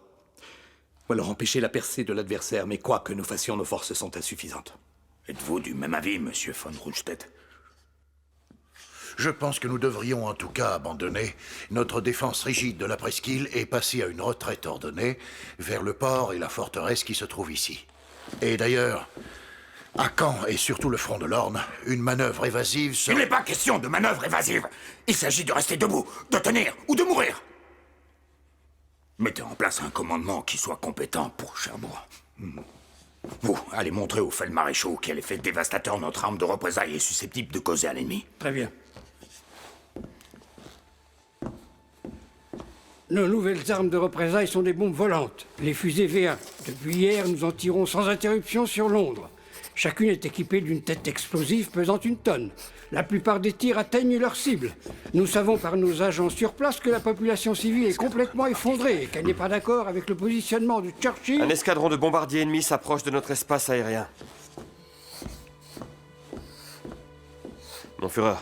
empêcher la percée de l'adversaire, mais quoi que nous fassions, nos forces sont insuffisantes. Êtes-vous du même avis, monsieur von Rundstedt? Je pense que nous devrions en tout cas abandonner notre défense rigide de la presqu'île et passer à une retraite ordonnée vers le port et la forteresse qui se trouvent ici. Et d'ailleurs, à Caen et surtout le front de l'Orne, une manœuvre évasive serait... Il n'est pas question de manœuvre évasive. Il s'agit de rester debout, de tenir ou de mourir. Mettez en place un commandement qui soit compétent pour Cherbourg. Vous, allez montrer aux feldmaréchaux quel effet dévastateur notre arme de représailles est susceptible de causer à l'ennemi. Très bien. Nos nouvelles armes de représailles sont des bombes volantes, les fusées V1. Depuis hier, nous en tirons sans interruption sur Londres. Chacune est équipée d'une tête explosive pesant 1 tonne. La plupart des tirs atteignent leur cible. Nous savons par nos agents sur place que la population civile est complètement effondrée et qu'elle n'est pas d'accord avec le positionnement de Churchill. Un escadron de bombardiers ennemis s'approche de notre espace aérien. Mon Führer,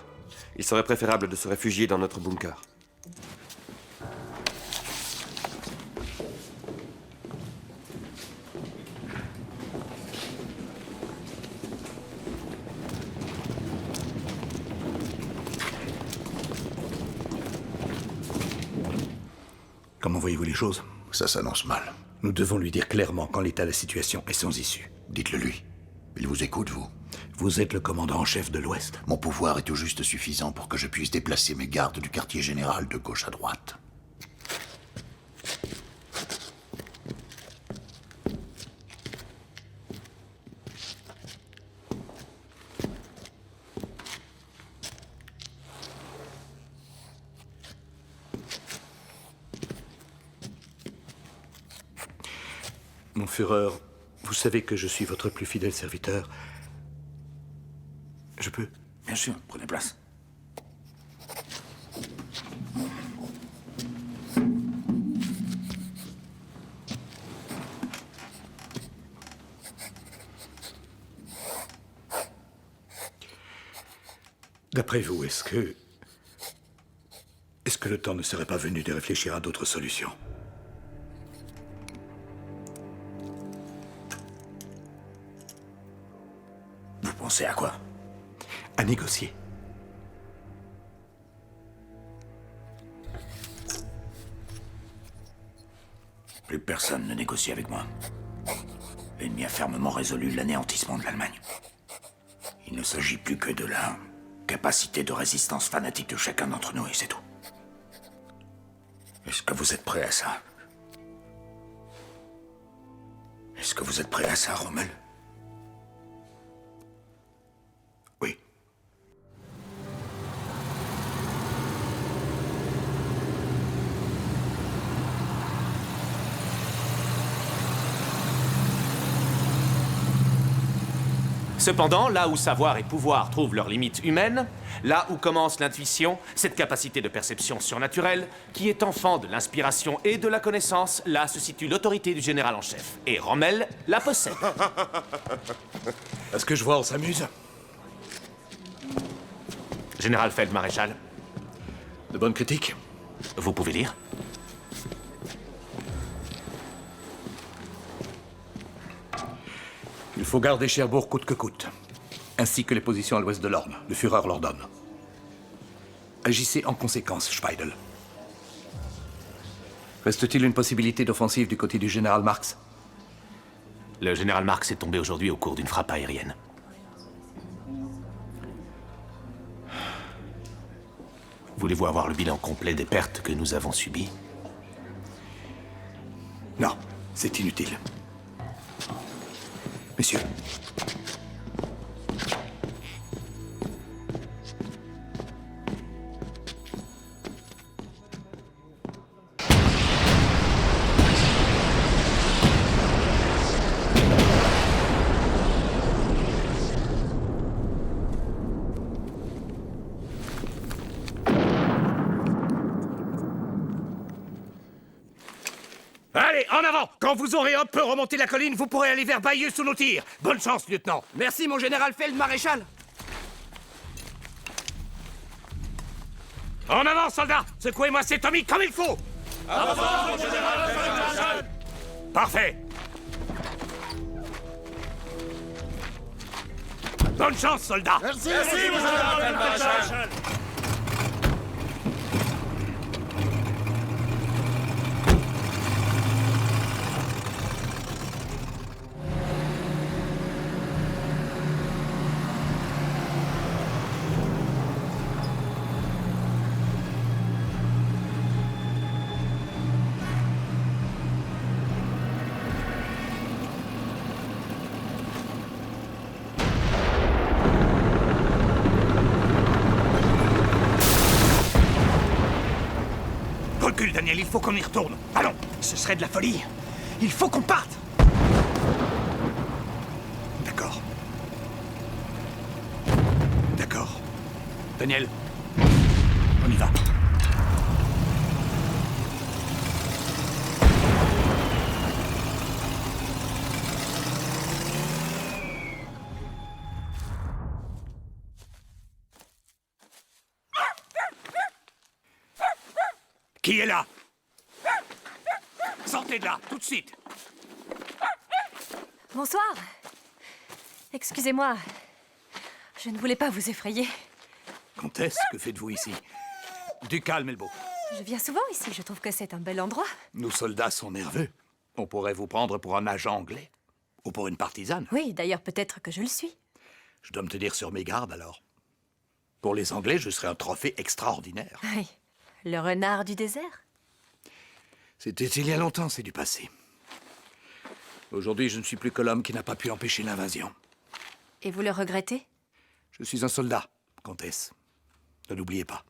il serait préférable de se réfugier dans notre bunker. Comment voyez-vous les choses? Ça s'annonce mal. Nous devons lui dire clairement qu'en l'état la situation est sans issue. Dites-le lui. Il vous écoute, vous. Vous êtes le commandant en chef de l'Ouest. Mon pouvoir est tout juste suffisant pour que je puisse déplacer mes gardes du quartier général de gauche à droite. Mon Führer, vous savez que je suis votre plus fidèle serviteur. Je peux? Bien sûr, prenez place. D'après vous, est-ce que le temps ne serait pas venu de réfléchir à d'autres solutions? Vous pensez à quoi? À négocier. Plus personne ne négocie avec moi. L'ennemi a fermement résolu l'anéantissement de l'Allemagne. Il ne s'agit plus que de la capacité de résistance fanatique de chacun d'entre nous, et c'est tout. Est-ce que vous êtes prêt à ça? Est-ce que vous êtes prêt à ça, Rommel? Oui. Cependant, là où savoir et pouvoir trouvent leurs limites humaines, là où commence l'intuition, cette capacité de perception surnaturelle, qui est enfant de l'inspiration et de la connaissance, là se situe l'autorité du général en chef. Et Rommel la possède. À ce que je vois, on s'amuse. Général Feldmaréchal. De bonnes critiques? Vous pouvez lire. Il faut garder Cherbourg coûte que coûte, ainsi que les positions à l'ouest de l'Orne. Le Führer l'ordonne. Agissez en conséquence, Speidel. Reste-t-il une possibilité d'offensive du côté du général Marx? Le général Marx est tombé aujourd'hui au cours d'une frappe aérienne. Voulez-vous avoir le bilan complet des pertes que nous avons subies? Non, c'est inutile. Messieurs. Allez, en avant! Quand vous aurez un peu remonté la colline, vous pourrez aller vers Bayeux sous nos tirs. Bonne chance, lieutenant. Merci, mon général Feldmaréchal. En avant, soldats! Secouez-moi ces Tommy comme il faut! Avant, mon général Feldmaréchal! Parfait! Bonne chance, soldats! Merci, mon général Feldmaréchal! Recule, Daniel, il faut qu'on y retourne. Allons! Ce serait de la folie. Il faut qu'on parte. D'accord. D'accord. Daniel, on y va. Qui est là? Sortez de là, tout de suite! Bonsoir. Excusez-moi. Je ne voulais pas vous effrayer. Comtesse, que faites-vous ici? Du calme, Elbow. Je viens souvent ici. Je trouve que c'est un bel endroit. Nos soldats sont nerveux. On pourrait vous prendre pour un agent anglais. Ou pour une partisane. Oui, d'ailleurs, peut-être que je le suis. Je dois me tenir sur mes gardes, alors. Pour les Anglais, je serais un trophée extraordinaire. Oui. Le renard du désert? C'était il y a longtemps, c'est du passé. Aujourd'hui, je ne suis plus que l'homme qui n'a pas pu empêcher l'invasion. Et vous le regrettez? Je suis un soldat, comtesse. Ne l'oubliez pas.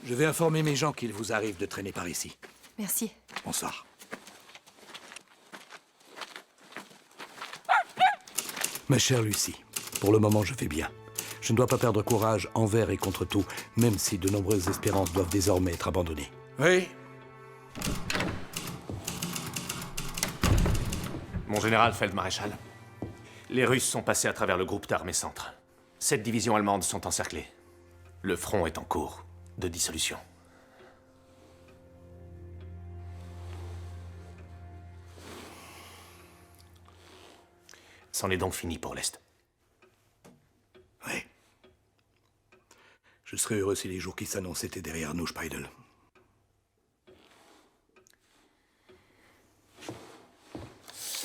Je vais informer mes gens qu'il vous arrive de traîner par ici. Merci. Bonsoir. Ma chère Lucie, pour le moment, je vais bien. Je ne dois pas perdre courage envers et contre tout, même si de nombreuses espérances doivent désormais être abandonnées. Oui. Mon général Feldmaréchal, les Russes sont passés à travers le groupe d'armées centre. 7 divisions allemandes sont encerclées. Le front est en cours de dissolution. C'en est donc fini pour l'Est. Oui. Je serais heureux si les jours qui s'annoncent étaient derrière nous, Speidel.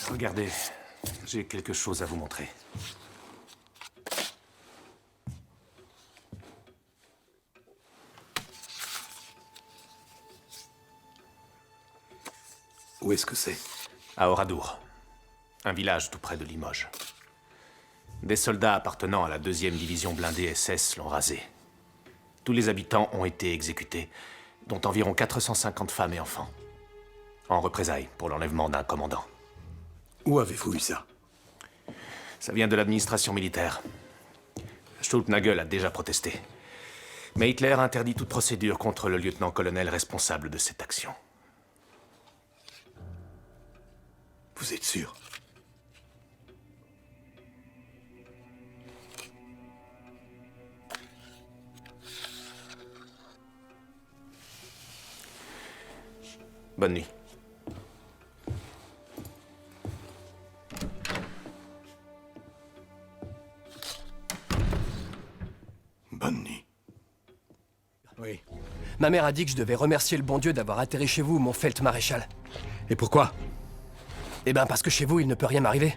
Regardez, j'ai quelque chose à vous montrer. Où est-ce que c'est? À Oradour, un village tout près de Limoges. Des soldats appartenant à la 2e division blindée SS l'ont rasé. Tous les habitants ont été exécutés, dont environ 450 femmes et enfants, en représailles pour l'enlèvement d'un commandant. Où avez-vous eu ça? Ça vient de l'administration militaire. Stulpnagel a déjà protesté. Mais Hitler interdit toute procédure contre le lieutenant-colonel responsable de cette action. Vous êtes sûr? Bonne nuit. Bonne nuit. Oui. Ma mère a dit que je devais remercier le bon Dieu d'avoir atterri chez vous, mon Feldmaréchal. Et pourquoi? Eh ben parce que chez vous, il ne peut rien m'arriver.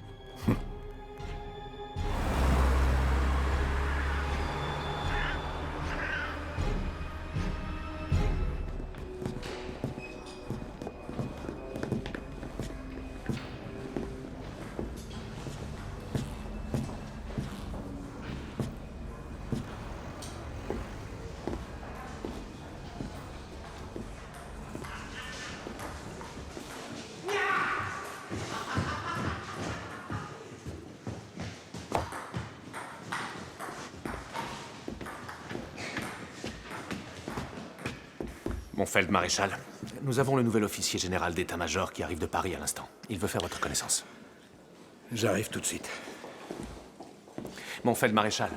Mon Feldmaréchal, nous avons le nouvel officier général d'état-major qui arrive de Paris à l'instant. Il veut faire votre connaissance. J'arrive tout de suite. Mon Feldmaréchal.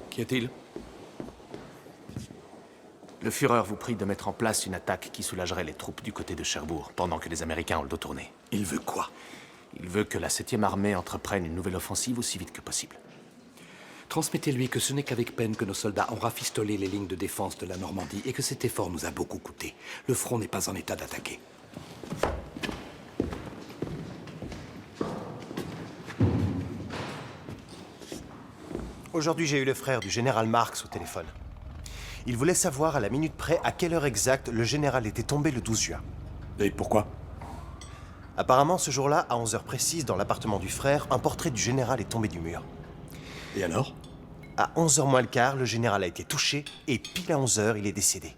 Qu'y a-t-il? Le Führer vous prie de mettre en place une attaque qui soulagerait les troupes du côté de Cherbourg, pendant que les Américains ont le dos tourné. Il veut quoi? Il veut que la 7e armée entreprenne une nouvelle offensive aussi vite que possible. Transmettez-lui que ce n'est qu'avec peine que nos soldats ont rafistolé les lignes de défense de la Normandie et que cet effort nous a beaucoup coûté. Le front n'est pas en état d'attaquer. Aujourd'hui, j'ai eu le frère du général Marx au téléphone. Il voulait savoir à la minute près à quelle heure exacte le général était tombé le 12 juin. Et pourquoi? Apparemment, ce jour-là, à 11h précises, dans l'appartement du frère, un portrait du général est tombé du mur. Et alors? À 11h moins le quart, le général a été touché et pile à 11h, il est décédé.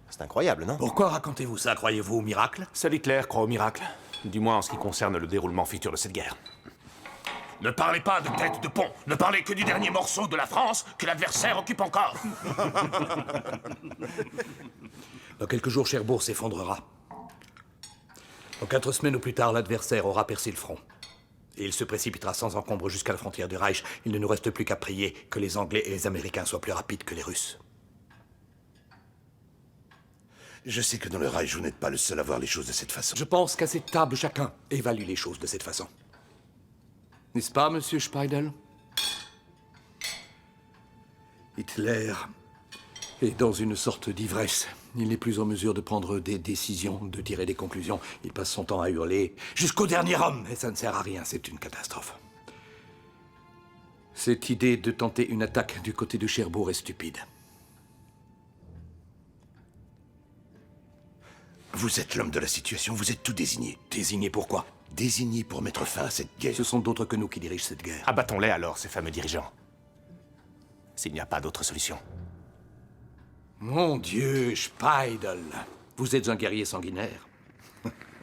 C'est incroyable, non? Pourquoi racontez-vous ça? Croyez-vous au miracle? Seul Hitler croit au miracle. Du moins en ce qui concerne le déroulement futur de cette guerre. Ne parlez pas de tête de pont. Ne parlez que du dernier morceau de la France que l'adversaire occupe encore. Dans quelques jours, Cherbourg s'effondrera. Dans 4 semaines ou plus tard, l'adversaire aura percé le front. Et il se précipitera sans encombre jusqu'à la frontière du Reich. Il ne nous reste plus qu'à prier que les Anglais et les Américains soient plus rapides que les Russes. Je sais que dans le Reich, vous n'êtes pas le seul à voir les choses de cette façon. Je pense qu'à cette table, chacun évalue les choses de cette façon. N'est-ce pas, monsieur Speidel? Hitler est dans une sorte d'ivresse. Il n'est plus en mesure de prendre des décisions, de tirer des conclusions. Il passe son temps à hurler « Jusqu'au dernier homme !» Et ça ne sert à rien, c'est une catastrophe. Cette idée de tenter une attaque du côté de Cherbourg est stupide. Vous êtes l'homme de la situation, vous êtes tout désigné. Désigné pourquoi? Désigné pour mettre fin à cette guerre. Ce sont d'autres que nous qui dirigent cette guerre. Abattons-les alors, ces fameux dirigeants. S'il n'y a pas d'autre solution. Mon Dieu, Speidel, vous êtes un guerrier sanguinaire.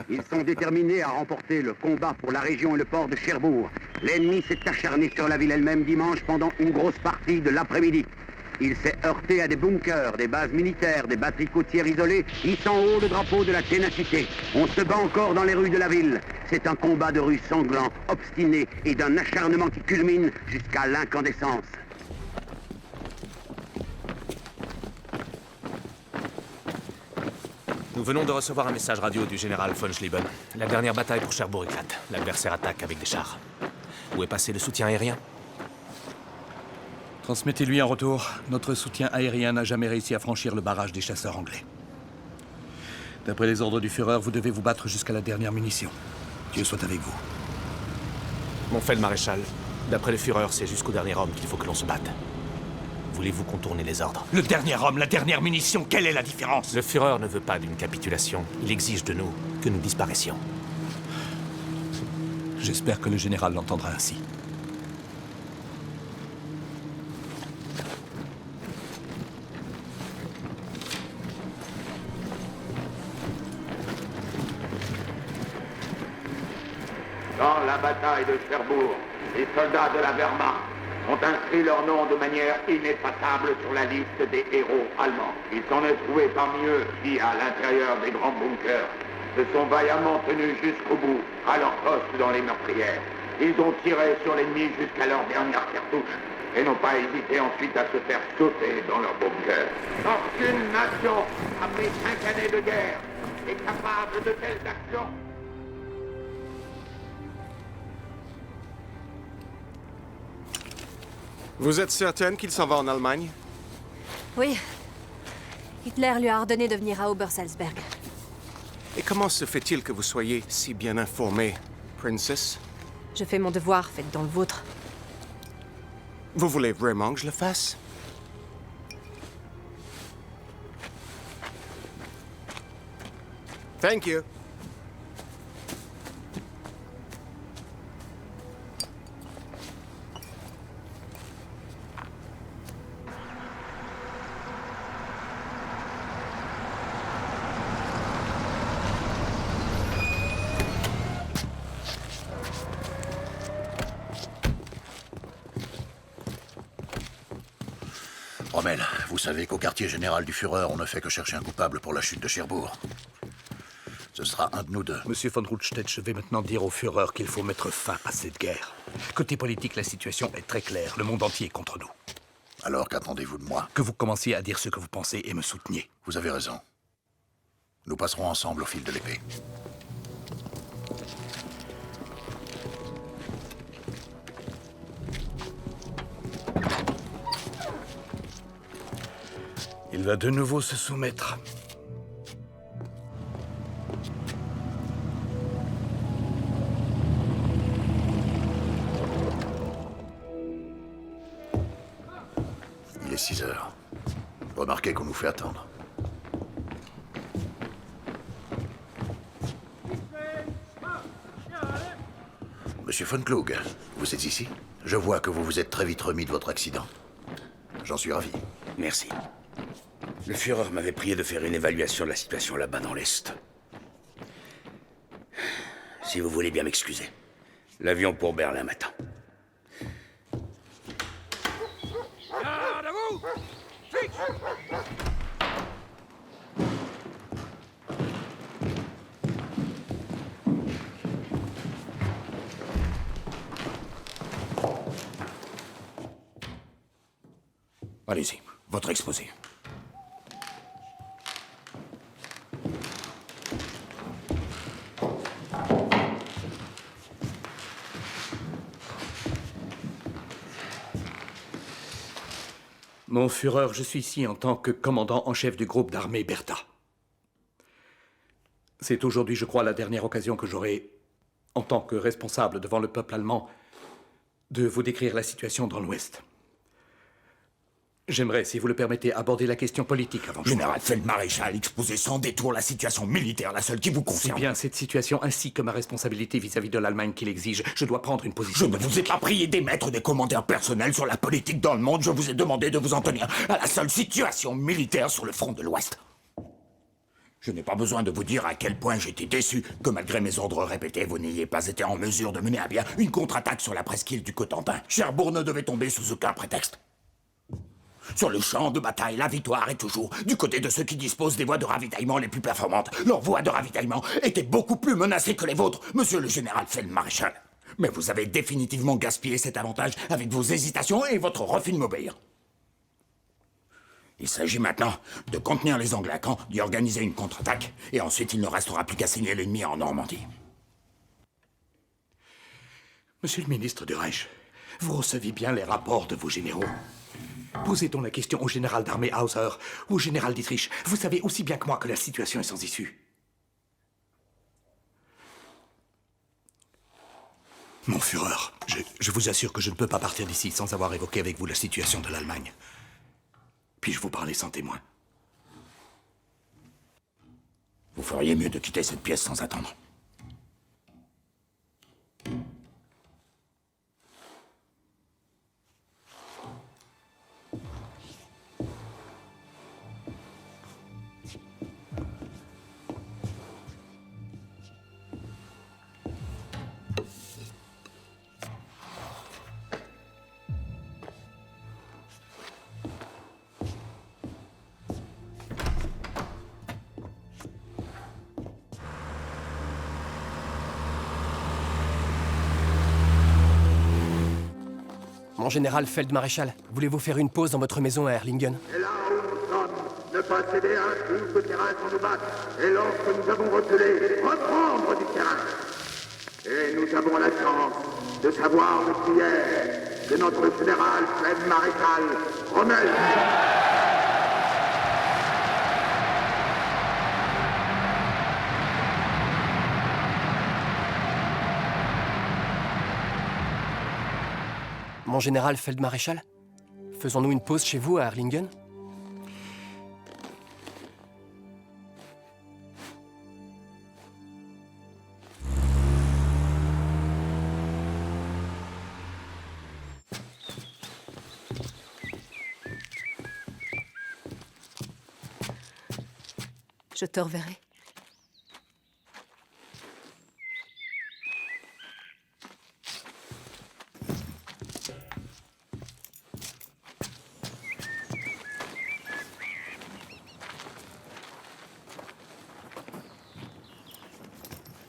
Ils sont déterminés à remporter le combat pour la région et le port de Cherbourg. L'ennemi s'est acharné sur la ville elle-même dimanche pendant une grosse partie de l'après-midi. Il s'est heurté à des bunkers, des bases militaires, des batteries côtières isolées, hissant haut le drapeau de la ténacité. On se bat encore dans les rues de la ville. C'est un combat de rue sanglant, obstiné et d'un acharnement qui culmine jusqu'à l'incandescence. Nous venons de recevoir un message radio du général von Schlieben. La dernière bataille pour Cherbourg éclate. L'adversaire attaque avec des chars. Où est passé le soutien aérien? Transmettez-lui en retour. Notre soutien aérien n'a jamais réussi à franchir le barrage des chasseurs anglais. D'après les ordres du Führer, vous devez vous battre jusqu'à la dernière munition. Dieu soit avec vous. Mon Feldmaréchal, d'après le Führer, c'est jusqu'au dernier homme qu'il faut que l'on se batte. Voulez-vous contourner les ordres? Le dernier homme, la dernière munition, quelle est la différence? Le Führer ne veut pas d'une capitulation. Il exige de nous que nous disparaissions. J'espère que le général l'entendra ainsi. Dans la bataille de Cherbourg, les soldats de la Wehrmacht ont inscrit leur nom de manière ineffaçable sur la liste des héros allemands. Il s'en est trouvé parmi eux qui, à l'intérieur des grands bunkers, se sont vaillamment tenus jusqu'au bout, à leur poste dans les meurtrières. Ils ont tiré sur l'ennemi jusqu'à leur dernière cartouche et n'ont pas hésité ensuite à se faire sauter dans leur bunker. Lorsqu'une nation, après 5 années de guerre, est capable de telles actions. Vous êtes certaine qu'il s'en va en Allemagne? Oui. Hitler lui a ordonné de venir à Obersalzberg. Et comment se fait-il que vous soyez si bien informée, Princess? Je fais mon devoir, faites dans le vôtre. Vous voulez vraiment que je le fasse? Thank you. Rommel, vous savez qu'au quartier général du Führer, on ne fait que chercher un coupable pour la chute de Cherbourg. Ce sera un de nous deux. Monsieur von Rundstedt, je vais maintenant dire au Führer qu'il faut mettre fin à cette guerre. Côté politique, la situation est très claire. Le monde entier est contre nous. Alors qu'attendez-vous de moi? Que vous commenciez à dire ce que vous pensez et me souteniez. Vous avez raison. Nous passerons ensemble au fil de l'épée. Il va de nouveau se soumettre. Il est 6 heures. Remarquez qu'on nous fait attendre. Monsieur von Klug, vous êtes ici? Je vois que vous vous êtes très vite remis de votre accident. J'en suis ravi. Merci. Le Führer m'avait prié de faire une évaluation de la situation là-bas dans l'Est. Si vous voulez bien m'excuser. L'avion pour Berlin m'attend. Garde à vous! Fixe! Allez-y, votre exposé. Mon Führer, je suis ici en tant que commandant en chef du groupe d'armée Bertha. C'est aujourd'hui, je crois, la dernière occasion que j'aurai, en tant que responsable devant le peuple allemand, de vous décrire la situation dans l'Ouest. J'aimerais, si vous le permettez, aborder la question politique avant. Général Feldmaréchal, exposer sans détour la situation militaire, la seule qui vous concerne. C'est bien cette situation ainsi que ma responsabilité vis-à-vis de l'Allemagne qui l'exige. Je dois prendre une position. Je ne vous ai pas prié d'émettre des commentaires personnels sur la politique dans le monde. Je vous ai demandé de vous en tenir à la seule situation militaire sur le front de l'Ouest. Je n'ai pas besoin de vous dire à quel point j'étais déçu que malgré mes ordres répétés, vous n'ayez pas été en mesure de mener à bien une contre-attaque sur la presqu'île du Cotentin. Cherbourg ne devait tomber sous aucun prétexte. Sur le champ de bataille, la victoire est toujours du côté de ceux qui disposent des voies de ravitaillement les plus performantes. Leurs voies de ravitaillement étaient beaucoup plus menacées que les vôtres, monsieur le général Feldmaréchal. Mais vous avez définitivement gaspillé cet avantage avec vos hésitations et votre refus de m'obéir. Il s'agit maintenant de contenir les Anglais à Caen, d'y organiser une contre-attaque, et ensuite il ne restera plus qu'à signer l'ennemi en Normandie. Monsieur le ministre du Reich, vous recevez bien les rapports de vos généraux. Posez donc la question au général d'armée Hauser ou au général Dietrich. Vous savez aussi bien que moi que la situation est sans issue. Mon Führer, je vous assure que je ne peux pas partir d'ici sans avoir évoqué avec vous la situation de l'Allemagne. Puis-je vous parler sans témoin? Vous feriez mieux de quitter cette pièce sans attendre. Mon général Feldmaréchal, voulez-vous faire une pause dans votre maison à Erlingen? Ne pas céder à un coup de terrain sans nous battre. Et lorsque nous avons reculé, reprendre du terrain. Et nous avons la chance de savoir depuis hier que notre général maréchal Rommel. Mon général Feldmaréchal, faisons-nous une pause chez vous à Erlingen? Je te reverrai.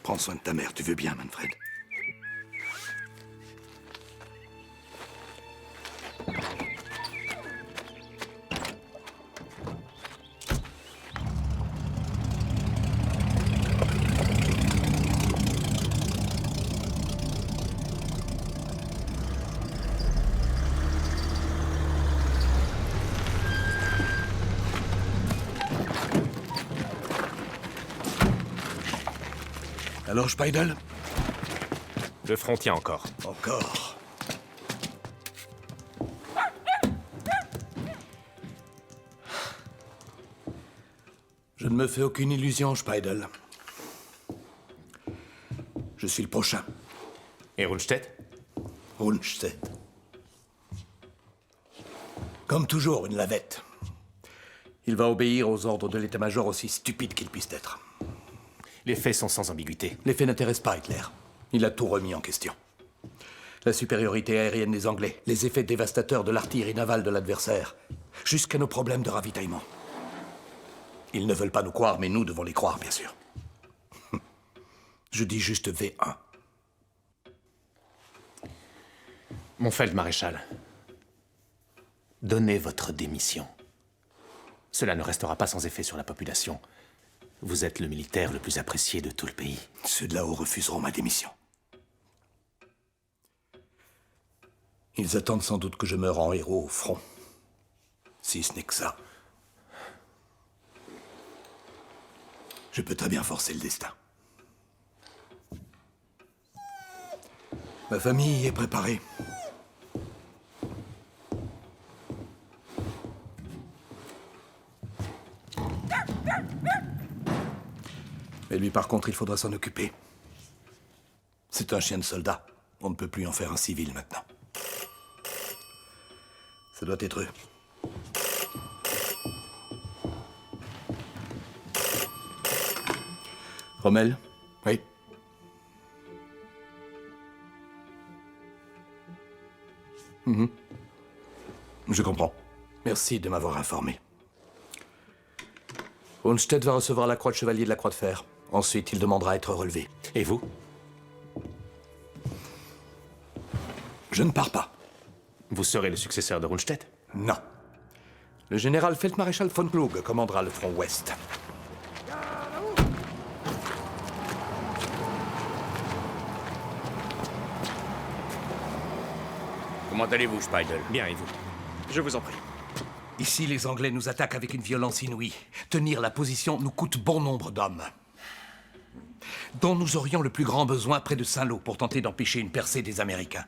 Prends soin de ta mère, tu veux bien, Manfred? Alors, Speidel? Le front tient encore. Encore? Je ne me fais aucune illusion, Speidel. Je suis le prochain. Et Rundstedt? Rundstedt. Comme toujours, une lavette. Il va obéir aux ordres de l'état-major aussi stupide qu'il puisse être. Les faits sont sans ambiguïté. Les faits n'intéressent pas Hitler. Il a tout remis en question. La supériorité aérienne des Anglais, les effets dévastateurs de l'artillerie navale de l'adversaire, jusqu'à nos problèmes de ravitaillement. Ils ne veulent pas nous croire, mais nous devons les croire, bien sûr. Je dis juste V1. Mon Feldmaréchal, donnez votre démission. Cela ne restera pas sans effet sur la population. Vous êtes le militaire le plus apprécié de tout le pays. Ceux de là-haut refuseront ma démission. Ils attendent sans doute que je meure en héros au front. Si ce n'est que ça. Je peux très bien forcer le destin. Ma famille est préparée. Mais lui, par contre, il faudra s'en occuper. C'est un chien de soldat. On ne peut plus en faire un civil maintenant. Ça doit être eux. Rommel? Oui. Je comprends. Merci de m'avoir informé. Rundstedt va recevoir la croix de chevalier de la Croix de Fer. Ensuite, il demandera à être relevé. Et vous? Je ne pars pas. Vous serez le successeur de Rundstedt? Non. Le général Feldmaréchal von Kluge commandera le front ouest. Comment allez-vous, Speidel? Bien, et vous? Je vous en prie. Ici, les Anglais nous attaquent avec une violence inouïe. Tenir la position nous coûte bon nombre d'hommes, dont nous aurions le plus grand besoin près de Saint-Lô pour tenter d'empêcher une percée des Américains.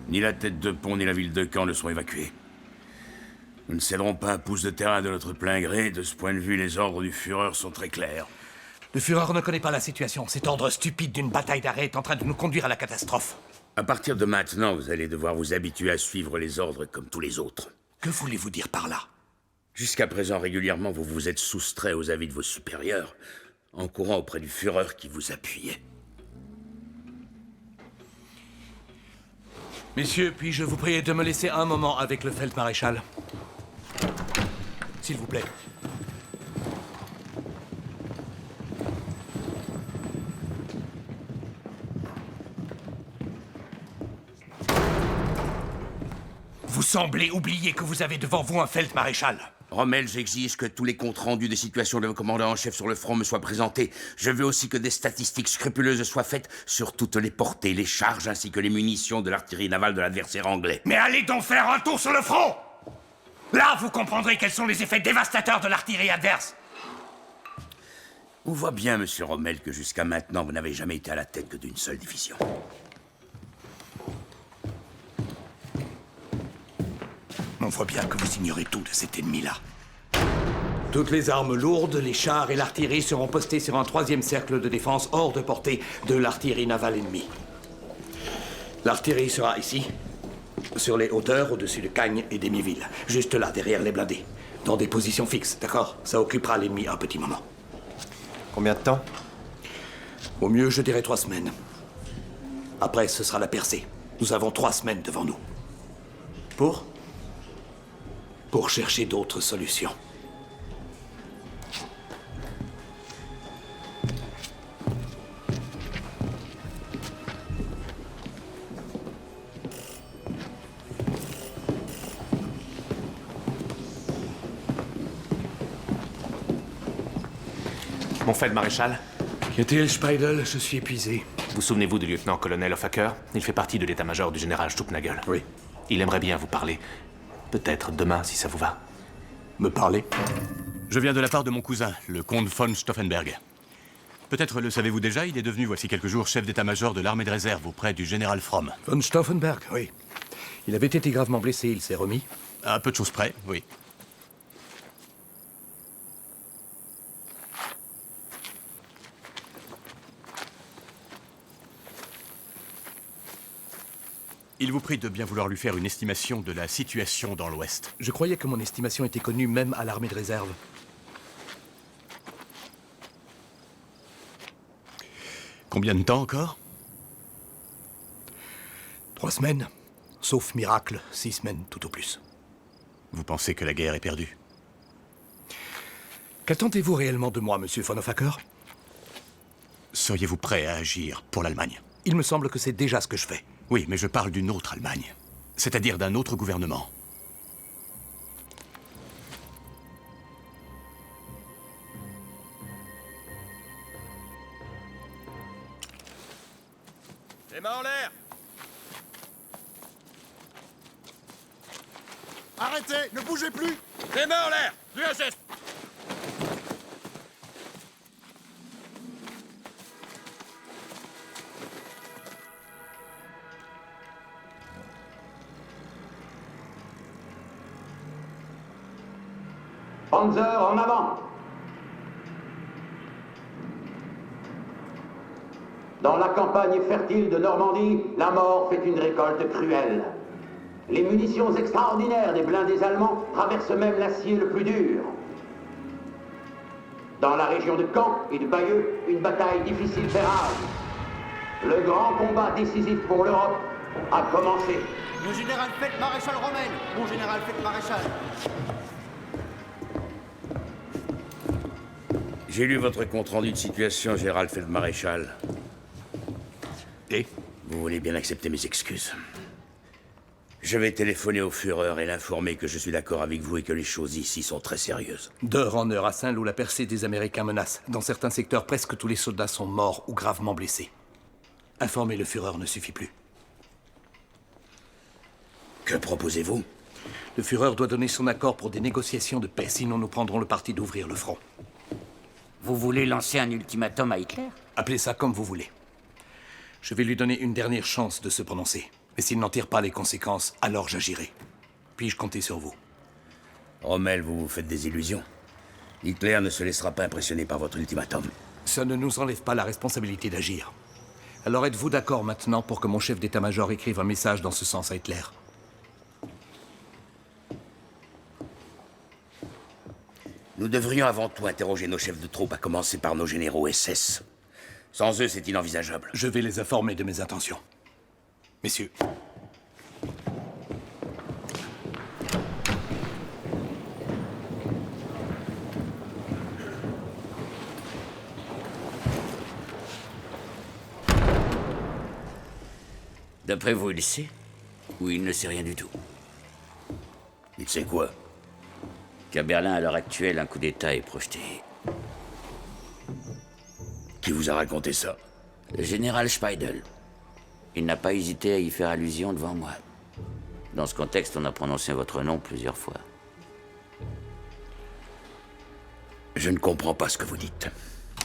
Ni la tête de pont ni la ville de Caen ne sont évacués. Nous ne céderons pas un pouce de terrain de notre plein gré. De ce point de vue, les ordres du Führer sont très clairs. Le Führer ne connaît pas la situation. Cet ordre stupide d'une bataille d'arrêt est en train de nous conduire à la catastrophe. À partir de maintenant, vous allez devoir vous habituer à suivre les ordres comme tous les autres. Que voulez-vous dire par là? Jusqu'à présent, régulièrement, vous vous êtes soustrait aux avis de vos supérieurs, en courant auprès du Führer qui vous appuyait. Messieurs, puis-je vous prier de me laisser un moment avec le Feldmaréchal? S'il vous plaît. Vous semblez oublier que vous avez devant vous un Feldmaréchal. Rommel, j'exige que tous les comptes rendus des situations de vos commandants en chef sur le front me soient présentés. Je veux aussi que des statistiques scrupuleuses soient faites sur toutes les portées, les charges ainsi que les munitions de l'artillerie navale de l'adversaire anglais. Mais allez donc faire un tour sur le front! Là, vous comprendrez quels sont les effets dévastateurs de l'artillerie adverse. On voit bien, monsieur Rommel, que jusqu'à maintenant, vous n'avez jamais été à la tête que d'une seule division. On voit bien que vous ignorez tout de cet ennemi-là. Toutes les armes lourdes, les chars et l'artillerie seront postés sur un 3e cercle de défense hors de portée de l'artillerie navale ennemie. L'artillerie sera ici, sur les hauteurs au-dessus de Cagnes et d'Émiville, juste là, derrière les blindés, dans des positions fixes, d'accord? Ça occupera l'ennemi un petit moment. Combien de temps? Au mieux, je dirais 3 semaines. Après, ce sera la percée. Nous avons 3 semaines devant nous. Pour chercher d'autres solutions. Mon feld-maréchal? Qu'y a-t-il, Speidel? Je suis épuisé. Vous souvenez-vous du lieutenant-colonel Hoffacker? Il fait partie de l'état-major du général Stupnagel. Oui. Il aimerait bien vous parler. Peut-être demain, si ça vous va. Me parler? Je viens de la part de mon cousin, le comte von Stauffenberg. Peut-être le savez-vous déjà, il est devenu, voici quelques jours, chef d'état-major de l'armée de réserve auprès du général Fromm. Von Stauffenberg, oui. Il avait été gravement blessé, il s'est remis? À peu de choses près, oui. Il vous prie de bien vouloir lui faire une estimation de la situation dans l'Ouest. Je croyais que mon estimation était connue même à l'armée de réserve. Combien de temps encore? 3 semaines. Sauf miracle, 6 semaines tout au plus. Vous pensez que la guerre est perdue? Qu'attendez-vous réellement de moi, monsieur von Hoffacker? Seriez-vous prêt à agir pour l'Allemagne? Il me semble que c'est déjà ce que je fais. Oui, mais je parle d'une autre Allemagne. C'est-à-dire d'un autre gouvernement. Les mains en l'air! Arrêtez! Ne bougez plus! Les mains en l'air! Lui un geste! Panzer en avant! Dans la campagne fertile de Normandie, la mort fait une récolte cruelle. Les munitions extraordinaires des blindés allemands traversent même l'acier le plus dur. Dans la région de Caen et de Bayeux, une bataille difficile fait rage. Le grand combat décisif pour l'Europe a commencé. Le général feld-maréchal Rommel, mon général feld-maréchal. J'ai lu votre compte-rendu de situation, général feld-maréchal. Et? Vous voulez bien accepter mes excuses. Je vais téléphoner au Führer et l'informer que je suis d'accord avec vous et que les choses ici sont très sérieuses. D'heure en heure, à Saint-Lô, la percée des Américains menace. Dans certains secteurs, presque tous les soldats sont morts ou gravement blessés. Informer le Führer ne suffit plus. Que proposez-vous? Le Führer doit donner son accord pour des négociations de paix, sinon nous prendrons le parti d'ouvrir le front. Vous voulez lancer un ultimatum à Hitler? Appelez ça comme vous voulez. Je vais lui donner une dernière chance de se prononcer. Mais s'il n'en tire pas les conséquences, alors j'agirai. Puis-je compter sur vous? Rommel, vous vous faites des illusions. Hitler ne se laissera pas impressionner par votre ultimatum. Ça ne nous enlève pas la responsabilité d'agir. Alors êtes-vous d'accord maintenant pour que mon chef d'état-major écrive un message dans ce sens à Hitler? Nous devrions avant tout interroger nos chefs de troupes, à commencer par nos généraux SS. Sans eux, c'est inenvisageable. Je vais les informer de mes intentions. Messieurs. D'après vous, il sait? Ou il ne sait rien du tout? Il sait quoi? Qu'à Berlin, à l'heure actuelle, un coup d'État est projeté. Qui vous a raconté ça? Le général Speidel. Il n'a pas hésité à y faire allusion devant moi. Dans ce contexte, on a prononcé votre nom plusieurs fois. Je ne comprends pas ce que vous dites.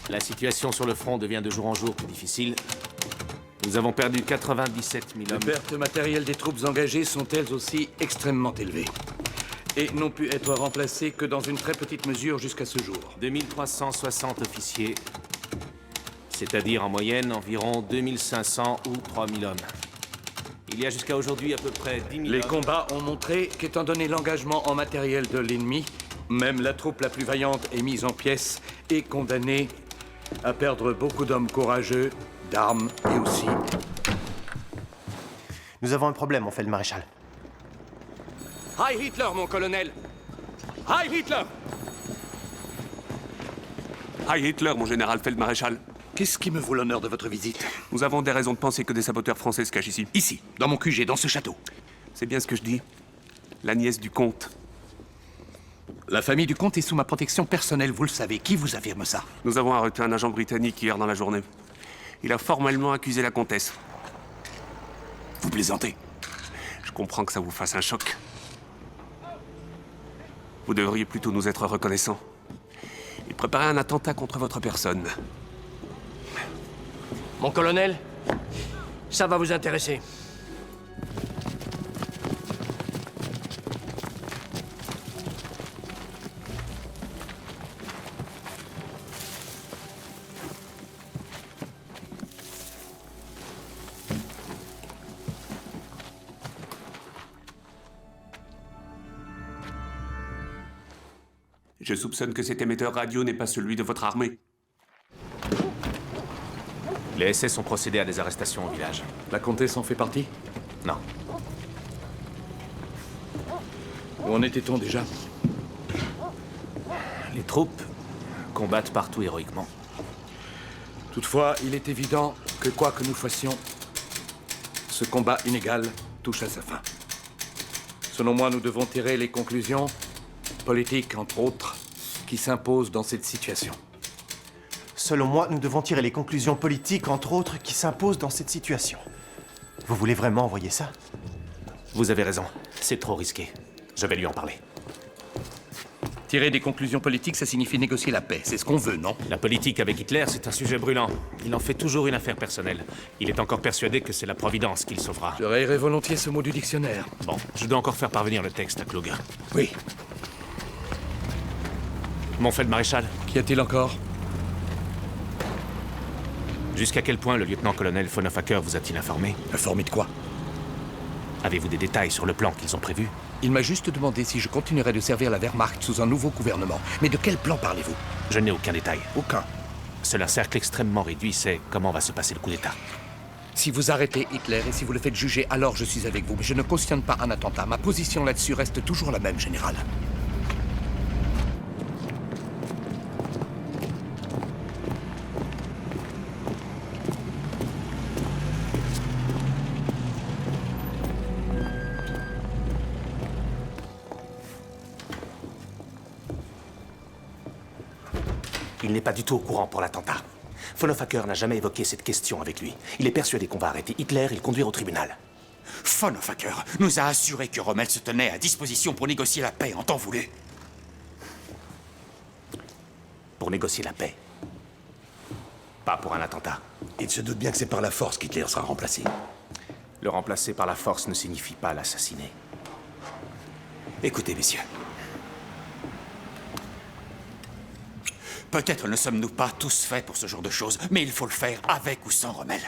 La situation sur le front devient de jour en jour plus difficile. Nous avons perdu 97 000 hommes. Les pertes matérielles des troupes engagées sont elles aussi extrêmement élevées. Et n'ont pu être remplacées que dans une très petite mesure jusqu'à ce jour. 2360 officiers, c'est-à-dire en moyenne environ 2500 ou 3000 hommes. Il y a jusqu'à aujourd'hui à peu près 10 000 Les hommes. combats ont montré qu'étant donné l'engagement en matériel de l'ennemi, même la troupe la plus vaillante est mise en pièces et condamnée à perdre beaucoup d'hommes courageux, d'armes et aussi... Nous avons un problème, mon Feldmaréchal. Heil Hitler, mon colonel! Heil Hitler! Heil Hitler, mon général Feldmaréchal. Qu'est-ce qui me vaut l'honneur de votre visite? Nous avons des raisons de penser que des saboteurs français se cachent ici. Ici, dans mon QG, dans ce château. C'est bien ce que je dis. La nièce du comte. La famille du comte est sous ma protection personnelle, vous le savez. Qui vous affirme ça? Nous avons arrêté un agent britannique hier dans la journée. Il a formellement accusé la comtesse. Vous plaisantez? Je comprends que ça vous fasse un choc. Vous devriez plutôt nous être reconnaissants. Il préparait un attentat contre votre personne. Mon colonel, ça va vous intéresser. Je soupçonne que cet émetteur radio n'est pas celui de votre armée. Les SS ont procédé à des arrestations au village. La comtesse en fait partie? Non. Où en était-on déjà? Les troupes combattent partout héroïquement. Toutefois, il est évident que quoi que nous fassions, ce combat inégal touche à sa fin. Selon moi, nous devons tirer les conclusions politiques, entre autres, qui s'imposent dans cette situation. Selon moi, nous devons tirer les conclusions politiques, entre autres, qui s'imposent dans cette situation. Vous voulez vraiment envoyer ça? Vous avez raison. C'est trop risqué. Je vais lui en parler. Tirer des conclusions politiques, ça signifie négocier la paix. C'est ce qu'on veut, non? La politique avec Hitler, c'est un sujet brûlant. Il en fait toujours une affaire personnelle. Il est encore persuadé que c'est la Providence qui le sauvera. Je rayerai volontiers ce mot du dictionnaire. Bon, je dois encore faire parvenir le texte à Klug. Oui. Mon Feldmaréchal. Qu'y a-t-il encore? Jusqu'à quel point le lieutenant-colonel von Hoffacker vous a-t-il informé? Informé de quoi? Avez-vous des détails sur le plan qu'ils ont prévu? Il m'a juste demandé si je continuerais de servir la Wehrmacht sous un nouveau gouvernement. Mais de quel plan parlez-vous? Je n'ai aucun détail. Aucun. Seul un cercle extrêmement réduit sait comment va se passer le coup d'État. Si vous arrêtez Hitler et si vous le faites juger, alors je suis avec vous. Mais je ne cautionne pas un attentat. Ma position là-dessus reste toujours la même, général. Il n'est pas du tout au courant pour l'attentat. Von Hoffacker n'a jamais évoqué cette question avec lui. Il est persuadé qu'on va arrêter Hitler et le conduire au tribunal. Von Hoffacker nous a assuré que Rommel se tenait à disposition pour négocier la paix en temps voulu. Pour négocier la paix. Pas pour un attentat. Il se doute bien que c'est par la force qu'Hitler sera remplacé. Le remplacer par la force ne signifie pas l'assassiner. Écoutez, messieurs. Peut-être ne sommes-nous pas tous faits pour ce genre de choses, mais il faut le faire avec ou sans Rommel.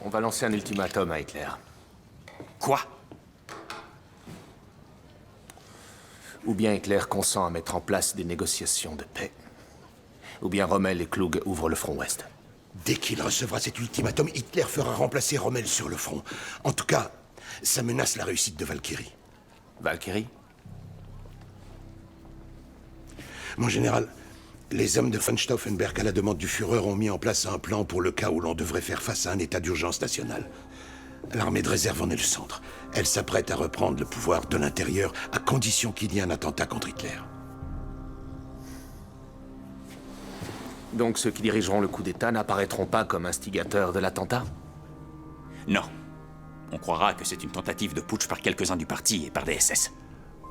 On va lancer un ultimatum à Hitler. Quoi? Ou bien Hitler consent à mettre en place des négociations de paix, ou bien Rommel et Klug ouvrent le front ouest. Dès qu'il recevra cet ultimatum, Hitler fera remplacer Rommel sur le front. En tout cas, ça menace la réussite de Valkyrie. Valkyrie? Mon général, les hommes de von Stauffenberg, à la demande du Führer, ont mis en place un plan pour le cas où l'on devrait faire face à un état d'urgence national. L'armée de réserve en est le centre. Elle s'apprête à reprendre le pouvoir de l'intérieur à condition qu'il y ait un attentat contre Hitler. Donc ceux qui dirigeront le coup d'État n'apparaîtront pas comme instigateurs de l'attentat? Non. On croira que c'est une tentative de putsch par quelques-uns du parti et par des SS.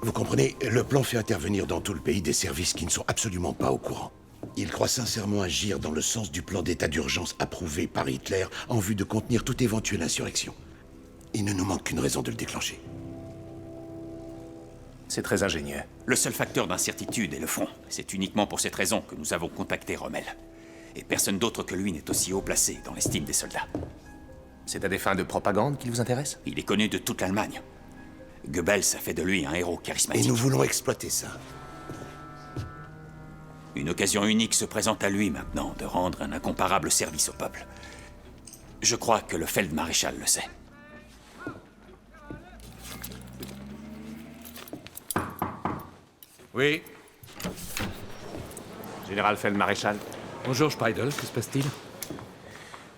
Vous comprenez, le plan fait intervenir dans tout le pays des services qui ne sont absolument pas au courant. Il croit sincèrement agir dans le sens du plan d'état d'urgence approuvé par Hitler en vue de contenir toute éventuelle insurrection. Il ne nous manque qu'une raison de le déclencher. C'est très ingénieux. Le seul facteur d'incertitude est le front. C'est uniquement pour cette raison que nous avons contacté Rommel. Et personne d'autre que lui n'est aussi haut placé dans l'estime des soldats. C'est à des fins de propagande qui vous intéresse? Il est connu de toute l'Allemagne. Goebbels a fait de lui un héros charismatique. Et nous voulons exploiter ça. Une occasion unique se présente à lui maintenant de rendre un incomparable service au peuple. Je crois que le Feldmaréchal le sait. Oui. Général Feldmaréchal. Bonjour, Speidel. Que se passe-t-il?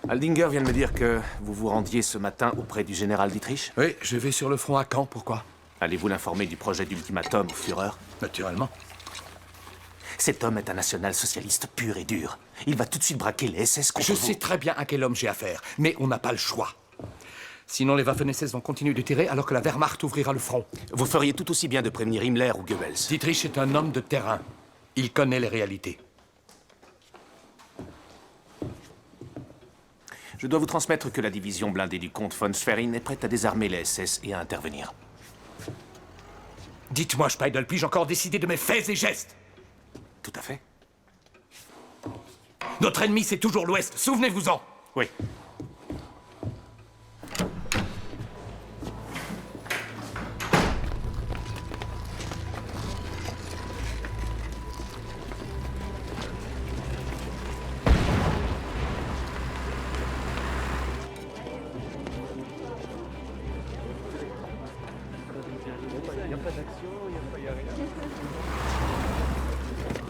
Aldinger vient de me dire que vous vous rendiez ce matin auprès du général Dietrich. Oui, je vais sur le front à Caen. Pourquoi? Allez-vous l'informer du projet d'ultimatum au Führer? Naturellement. Cet homme est un national-socialiste pur et dur. Il va tout de suite braquer les SS contre Je vous. sais très bien à quel homme j'ai affaire, mais on n'a pas le choix. Sinon, les Waffen-SS vont continuer de tirer alors que la Wehrmacht ouvrira le front. Vous feriez tout aussi bien de prévenir Himmler ou Goebbels. Dietrich est un homme de terrain. Il connaît les réalités. Je dois vous transmettre que la division blindée du comte von Schwerin est prête à désarmer les SS et à intervenir. Dites-moi, Speidel, puis-je encore décider de mes faits et gestes? Tout à fait. Notre ennemi, c'est toujours l'Ouest. Souvenez-vous-en. Oui.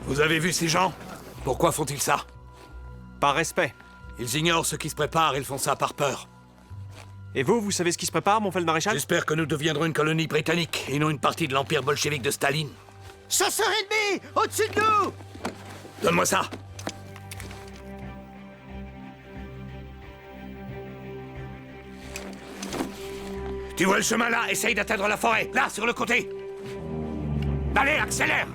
Vous avez vu ces gens? Pourquoi font-ils ça? Par respect. Ils ignorent ce qui se prépare, ils font ça par peur. Et vous, vous savez ce qui se prépare, mon Feldmaréchal? J'espère que nous deviendrons une colonie britannique et non une partie de l'empire bolchevique de Staline. Chasseurs ennemis! Au-dessus de nous! Donne-moi ça! Tu vois le chemin là? Essaye d'atteindre la forêt. Là, sur le côté. Allez, accélère!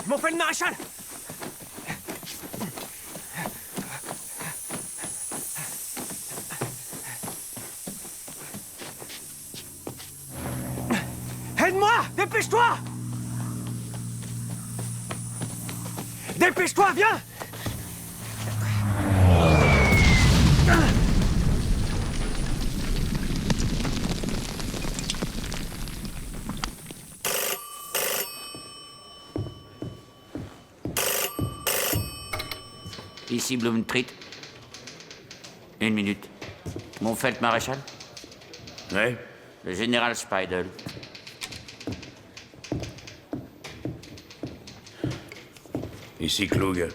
Mon Feldmaréchal! Aide-moi! Dépêche-toi! Dépêche-toi, viens! Ici Blumentritt. 1 minute. Mon Feldmaréchal? Oui. Le général Speidel. Ici Klug.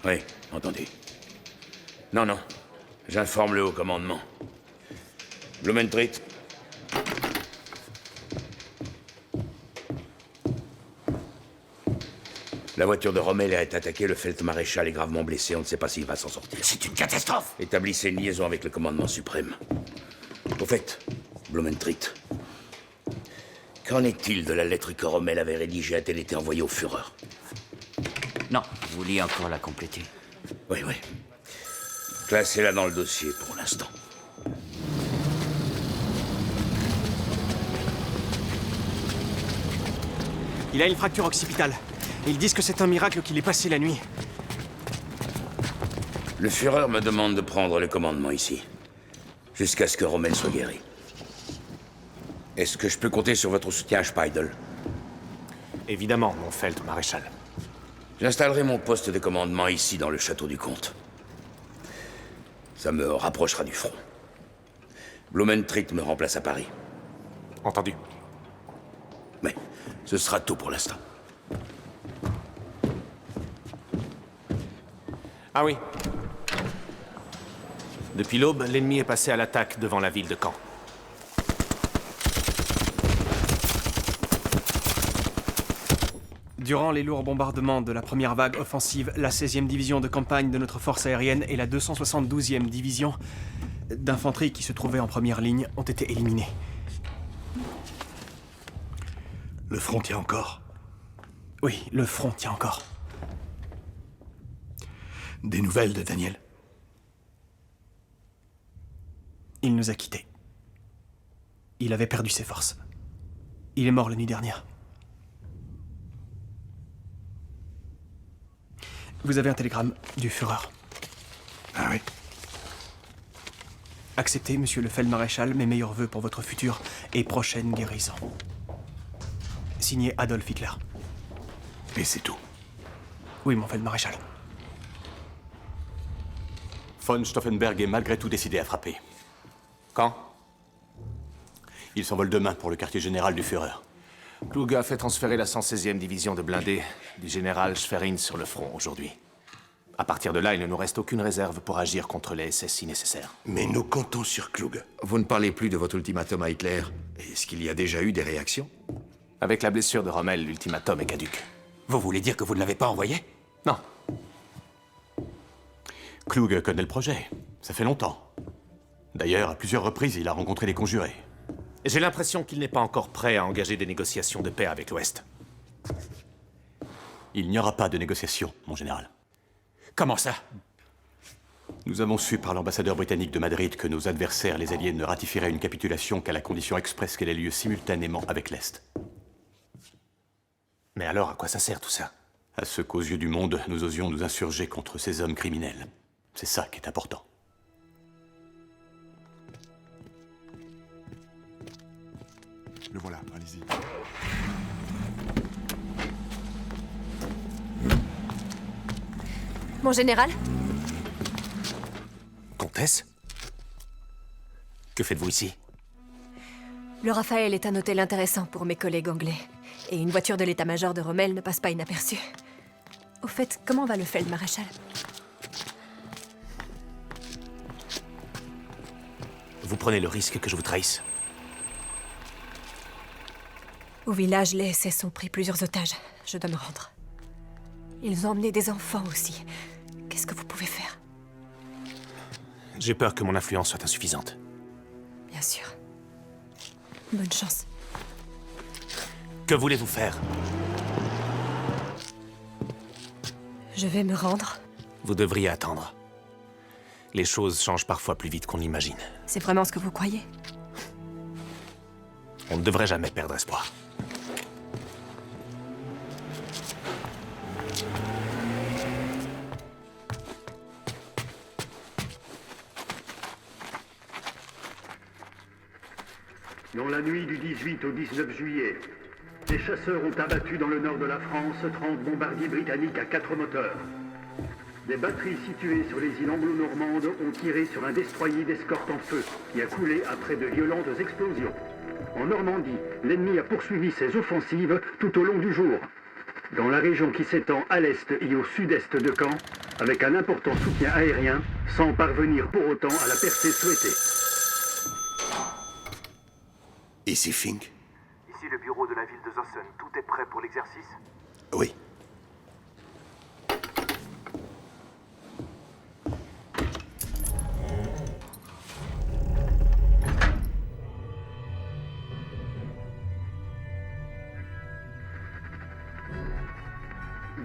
Oui, entendu. Non, non. J'informe le haut commandement. Blumentritt. La voiture de Rommel a été attaquée, le Feldmaréchal est gravement blessé, on ne sait pas s'il va s'en sortir. C'est une catastrophe! Établissez une liaison avec le commandement suprême. Au fait, Blumentritt, qu'en est-il de la lettre que Rommel avait rédigée? A-t-elle été envoyée au Führer? Non, vous vouliez encore la compléter. Oui, oui. Classez-la dans le dossier pour l'instant. Il a une fracture occipitale. Ils disent que c'est un miracle qu'il ait passé la nuit. Le Führer me demande de prendre le commandement ici, jusqu'à ce que Rommel soit guéri. Est-ce que je peux compter sur votre soutien, Speidel? Évidemment, mon Feldmaréchal. J'installerai mon poste de commandement ici, dans le château du comte. Ça me rapprochera du front. Blumentritt me remplace à Paris. Entendu. Mais ce sera tout pour l'instant. Ah oui. Depuis l'aube, l'ennemi est passé à l'attaque devant la ville de Caen. Durant les lourds bombardements de la première vague offensive, la 16e division de campagne de notre force aérienne et la 272e division d'infanterie qui se trouvait en première ligne ont été éliminés. Le front tient encore? Oui, le front tient encore. Des nouvelles de Daniel? Il nous a quittés. Il avait perdu ses forces. Il est mort la nuit dernière. Vous avez un télégramme du Führer. Ah oui? Acceptez, monsieur le Feldmaréchal, mes meilleurs vœux pour votre future et prochaine guérison. Signé Adolf Hitler. Et c'est tout? Oui, mon Feldmaréchal. Von Stauffenberg est malgré tout décidé à frapper. Quand? Il s'envole demain pour le quartier général du Führer. Kluge a fait transférer la 116e division de blindés du général Schwerin sur le front aujourd'hui. À partir de là, il ne nous reste aucune réserve pour agir contre les SS si nécessaire. Mais nous comptons sur Kluge. Vous ne parlez plus de votre ultimatum à Hitler. Est-ce qu'il y a déjà eu des réactions? Avec la blessure de Rommel, l'ultimatum est caduc. Vous voulez dire que vous ne l'avez pas envoyé? Non. Kluge connaît le projet. Ça fait longtemps. D'ailleurs, à plusieurs reprises, il a rencontré les conjurés. J'ai l'impression qu'il n'est pas encore prêt à engager des négociations de paix avec l'Ouest. Il n'y aura pas de négociations, mon général. Comment ça? Nous avons su par l'ambassadeur britannique de Madrid que nos adversaires, les Alliés, ne ratifieraient une capitulation qu'à la condition expresse qu'elle ait lieu simultanément avec l'Est. Mais alors, à quoi ça sert tout ça? À ce qu'aux yeux du monde, nous osions nous insurger contre ces hommes criminels. C'est ça qui est important. Le voilà, allez-y. Mon général? Comtesse? Que faites-vous ici? Le Raphaël est un hôtel intéressant pour mes collègues anglais. Et une voiture de l'état-major de Rommel ne passe pas inaperçue. Au fait, comment va le Feldmaréchal? Vous prenez le risque que je vous trahisse? Au village, les SS ont pris plusieurs otages. Je dois me rendre. Ils ont emmené des enfants aussi. Qu'est-ce que vous pouvez faire? J'ai peur que mon influence soit insuffisante. Bien sûr. Bonne chance. Que voulez-vous faire? Je vais me rendre. Vous devriez attendre. Les choses changent parfois plus vite qu'on l'imagine. C'est vraiment ce que vous croyez? On ne devrait jamais perdre espoir. Dans la nuit du 18 au 19 juillet, les chasseurs ont abattu dans le nord de la France 30 bombardiers britanniques à 4 moteurs. Des batteries situées sur les îles anglo-normandes ont tiré sur un destroyer d'escorte en feu qui a coulé après de violentes explosions. En Normandie, l'ennemi a poursuivi ses offensives tout au long du jour. Dans la région qui s'étend à l'est et au sud-est de Caen, avec un important soutien aérien, sans parvenir pour autant à la percée souhaitée. Ici Fink? Ici le bureau de la ville de Zossen. Tout est prêt pour l'exercice? Oui.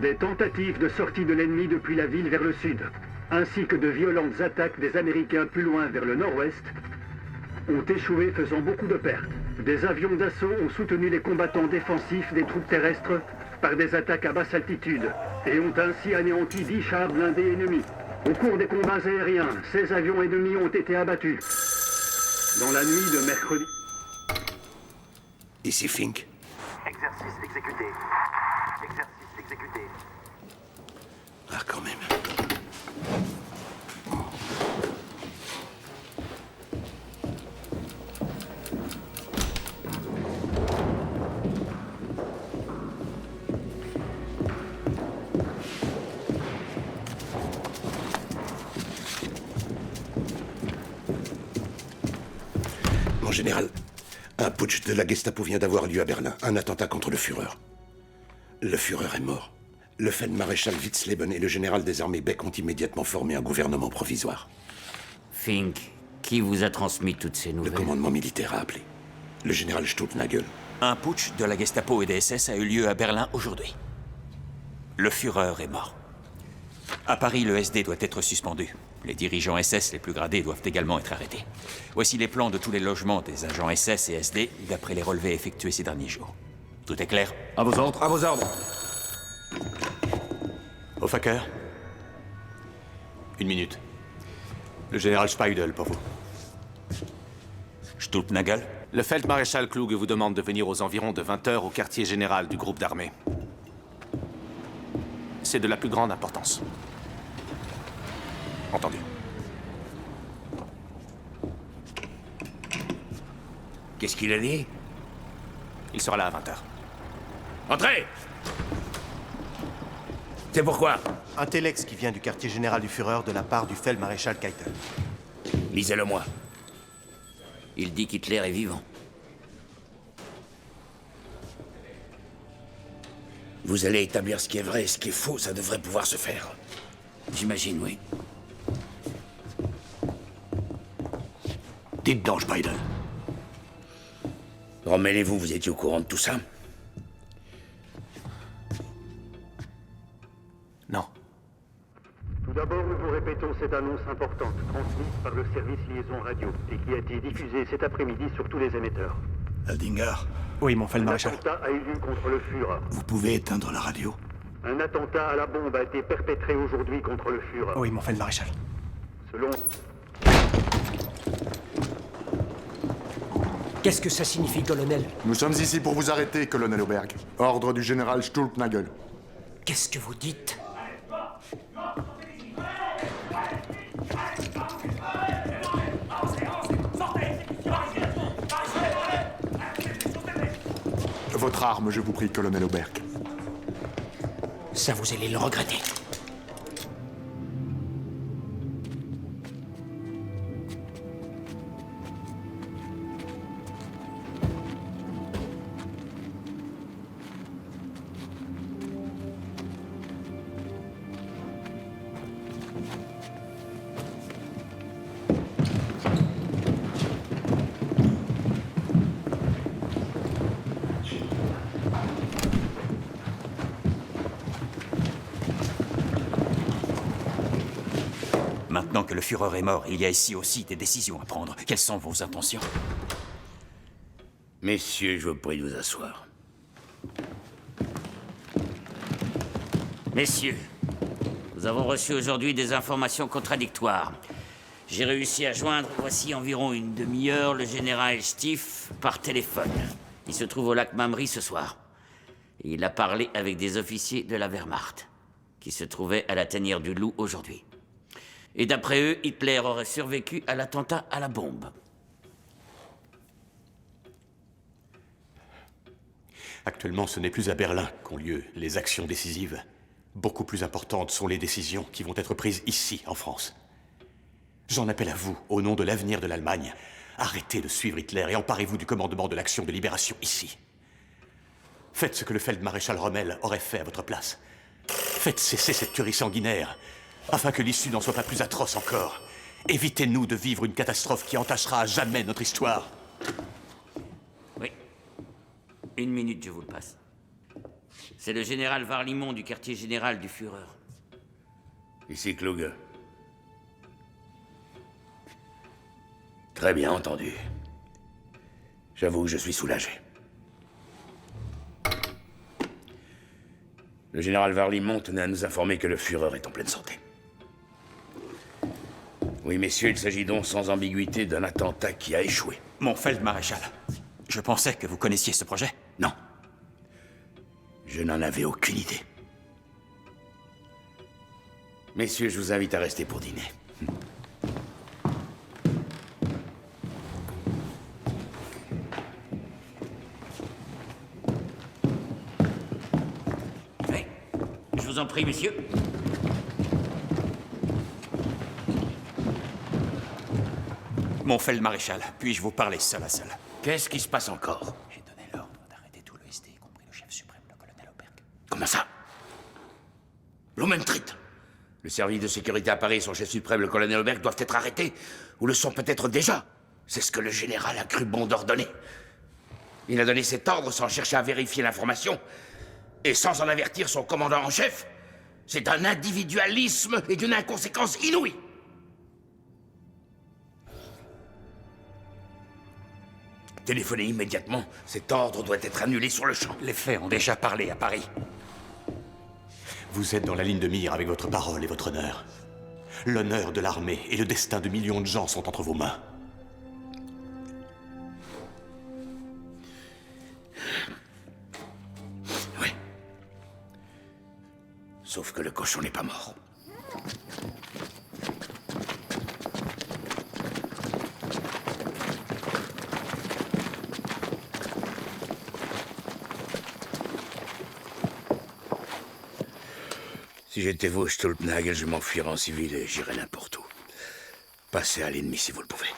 Des tentatives de sortie de l'ennemi depuis la ville vers le sud, ainsi que de violentes attaques des Américains plus loin vers le nord-ouest, ont échoué faisant beaucoup de pertes. Des avions d'assaut ont soutenu les combattants défensifs des troupes terrestres par des attaques à basse altitude et ont ainsi anéanti 10 chars blindés ennemis. Au cours des combats aériens, 16 avions ennemis ont été abattus. Dans la nuit de mercredi... Ici Fink. Exercice exécuté. Exercice exécuté. Ah, quand même. Mon général, un putsch de la Gestapo vient d'avoir lieu à Berlin. Un attentat contre le Führer. Le Führer est mort. Le Feldmaréchal Witzleben et le général des armées Beck ont immédiatement formé un gouvernement provisoire. Fink, qui vous a transmis toutes ces nouvelles? Le commandement militaire a appelé. Le général Stuttnagel. Un putsch de la Gestapo et des SS a eu lieu à Berlin aujourd'hui. Le Führer est mort. À Paris, le SD doit être suspendu. Les dirigeants SS les plus gradés doivent également être arrêtés. Voici les plans de tous les logements des agents SS et SD, d'après les relevés effectués ces derniers jours. Tout est clair? À vos ordres. À vos ordres. Au Facker. 1 minute. Le général Speidel, pour vous. Stuttnagel. Le Feldmaréchal Kluge vous demande de venir aux environs de 20 h au quartier général du groupe d'armées. C'est de la plus grande importance. Entendu. Qu'est-ce qu'il a dit? Il sera là à 20 h. Entrez! C'est pourquoi? Un téléx qui vient du quartier général du Führer de la part du Feldmaréchal Keitel. Lisez-le-moi. Il dit qu'Hitler est vivant. Vous allez établir ce qui est vrai et ce qui est faux, ça devrait pouvoir se faire. J'imagine, oui. Dites donc, Biden. Rommel et vous étiez au courant de tout ça? Non. Tout d'abord, nous vous répétons cette annonce importante, transmise par le service liaison radio, et qui a été diffusée cet après-midi sur tous les émetteurs. Aldinger. Oui, mon Feldmaréchal. Un attentat a eu lieu contre le Führer. Vous pouvez éteindre la radio? Un attentat à la bombe a été perpétré aujourd'hui contre le Führer. Oui, mon Feldmaréchal. Selon... Qu'est-ce que ça signifie, colonel? Nous sommes ici pour vous arrêter, colonel Oberg. Ordre du général Stuttnagel. Qu'est-ce que vous dites? Votre arme, je vous prie, colonel Oberg. Ça, vous allez le regretter. Maintenant que le Führer est mort, il y a ici aussi des décisions à prendre. Quelles sont vos intentions? Messieurs, je vous prie de vous asseoir. Messieurs, nous avons reçu aujourd'hui des informations contradictoires. J'ai réussi à joindre, voici environ une demi-heure, le général Stief par téléphone. Il se trouve au lac Mamry ce soir. Et il a parlé avec des officiers de la Wehrmacht, qui se trouvaient à la tanière du Loup aujourd'hui. Et d'après eux, Hitler aurait survécu à l'attentat à la bombe. Actuellement, ce n'est plus à Berlin qu'ont lieu les actions décisives. Beaucoup plus importantes sont les décisions qui vont être prises ici, en France. J'en appelle à vous, au nom de l'avenir de l'Allemagne. Arrêtez de suivre Hitler et emparez-vous du commandement de l'action de libération ici. Faites ce que le Feldmaréchal Rommel aurait fait à votre place. Faites cesser cette tuerie sanguinaire, afin que l'issue n'en soit pas plus atroce encore. Évitez-nous de vivre une catastrophe qui entachera à jamais notre histoire. Oui. 1 minute, je vous le passe. C'est le général Varlimont du quartier général du Führer. Ici Kluge. Très bien entendu. J'avoue que je suis soulagé. Le général Warlimont tenait à nous informer que le Führer est en pleine santé. Oui, messieurs, il s'agit donc sans ambiguïté d'un attentat qui a échoué. Mon Feldmaréchal, je pensais que vous connaissiez ce projet. Non. Je n'en avais aucune idée. Messieurs, je vous invite à rester pour dîner. Oui. Je vous en prie, messieurs. Mon Feldmaréchal, puis-je vous parler seul à seul? Qu'est-ce qui se passe encore? J'ai donné l'ordre d'arrêter tout le SD, y compris le chef suprême, le colonel Oberg. Comment ça? Blumentritt. Le service de sécurité à Paris et son chef suprême, le colonel Oberg, doivent être arrêtés, ou le sont peut-être déjà. C'est ce que le général a cru bon d'ordonner. Il a donné cet ordre sans chercher à vérifier l'information, et sans en avertir son commandant en chef. C'est d'un individualisme et d'une inconséquence inouïe. Téléphonez immédiatement. Cet ordre doit être annulé sur le champ. Les faits ont déjà parlé à Paris. Vous êtes dans la ligne de mire avec votre parole et votre honneur. L'honneur de l'armée et le destin de millions de gens sont entre vos mains. Oui. Sauf que le cochon n'est pas mort. Si j'étais vous, Stulpnagel, je m'enfuirais en civil et j'irais n'importe où. Passez à l'ennemi si vous le pouvez.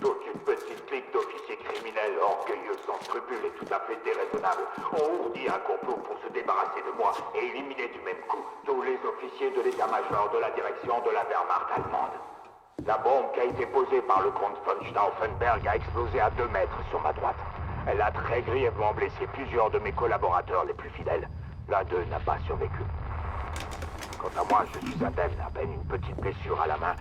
Toute une petite clique d'officiers criminels orgueilleux sans scrupules et tout à fait déraisonnables ont ourdi un complot pour se débarrasser de moi et éliminer du même coup tous les officiers de l'état-major de la direction de la Wehrmacht allemande. La bombe qui a été posée par le comte von Stauffenberg a explosé à 2 mètres sur ma droite. Elle a très grièvement blessé plusieurs de mes collaborateurs les plus fidèles. L'un d'eux n'a pas survécu. Quant à moi, je suis indemne, à peine une petite blessure à la main.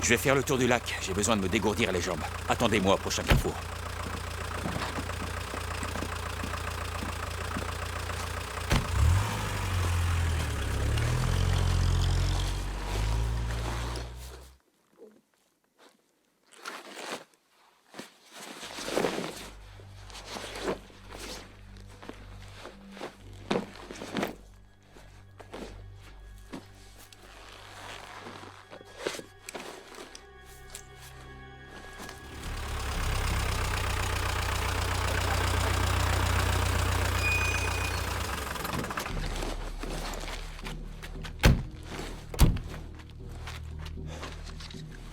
Je vais faire le tour du lac. J'ai besoin de me dégourdir les jambes. Attendez-moi au prochain carrefour.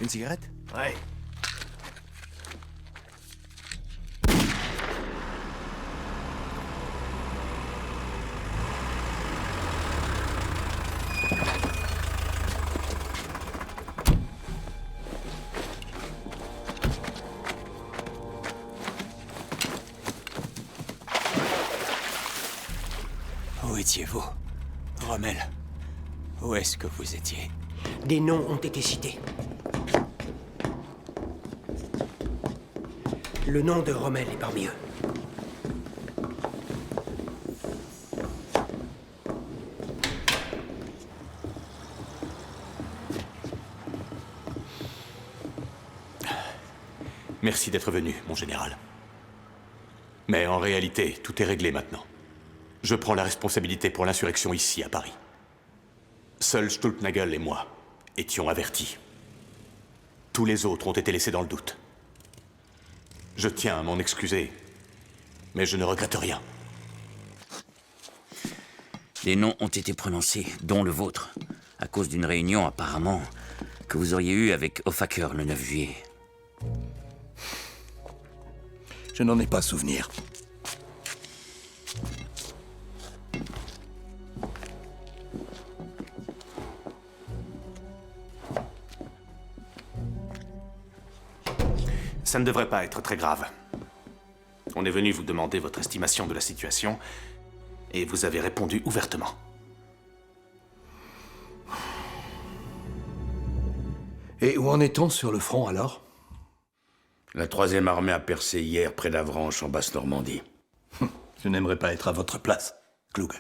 Une cigarette? Ouais. Où étiez-vous, Rommel? Où est-ce que vous étiez? Des noms ont été cités. Le nom de Rommel est parmi eux. Merci d'être venu, mon général. Mais en réalité, tout est réglé maintenant. Je prends la responsabilité pour l'insurrection ici, à Paris. Seuls Stulpnagel et moi étions avertis. Tous les autres ont été laissés dans le doute. Je tiens à m'en excuser, mais je ne regrette rien. Des noms ont été prononcés, dont le vôtre, à cause d'une réunion apparemment que vous auriez eu avec Ofaker le 9 juillet. Je n'en ai pas souvenir. Ça ne devrait pas être très grave. On est venu vous demander votre estimation de la situation, et vous avez répondu ouvertement. Et où en est-on sur le front, alors? La 3e armée a percé hier près d'Avranches, en Basse-Normandie. Je n'aimerais pas être à votre place, Klug.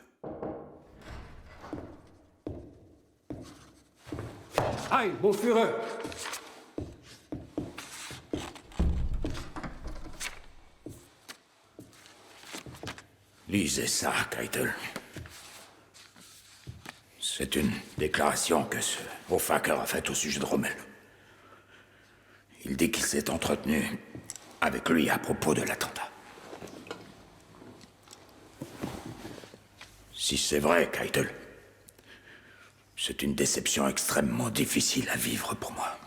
Aïe, mon Führer! Lisez ça, Keitel. C'est une déclaration que ce Ofaker a faite au sujet de Rommel. Il dit qu'il s'est entretenu avec lui à propos de l'attentat. Si c'est vrai, Keitel, c'est une déception extrêmement difficile à vivre pour moi.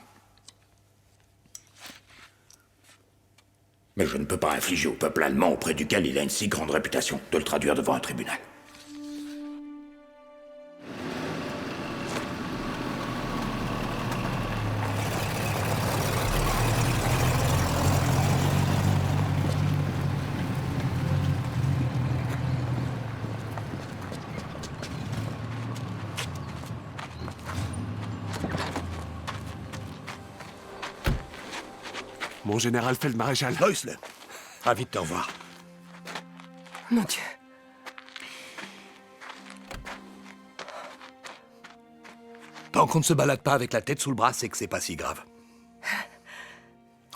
Mais je ne peux pas infliger au peuple allemand auprès duquel il a une si grande réputation de le traduire devant un tribunal. Mon général Feldmaréchal. Häusle, ravi de te revoir. Mon Dieu. Tant qu'on ne se balade pas avec la tête sous le bras, c'est que c'est pas si grave.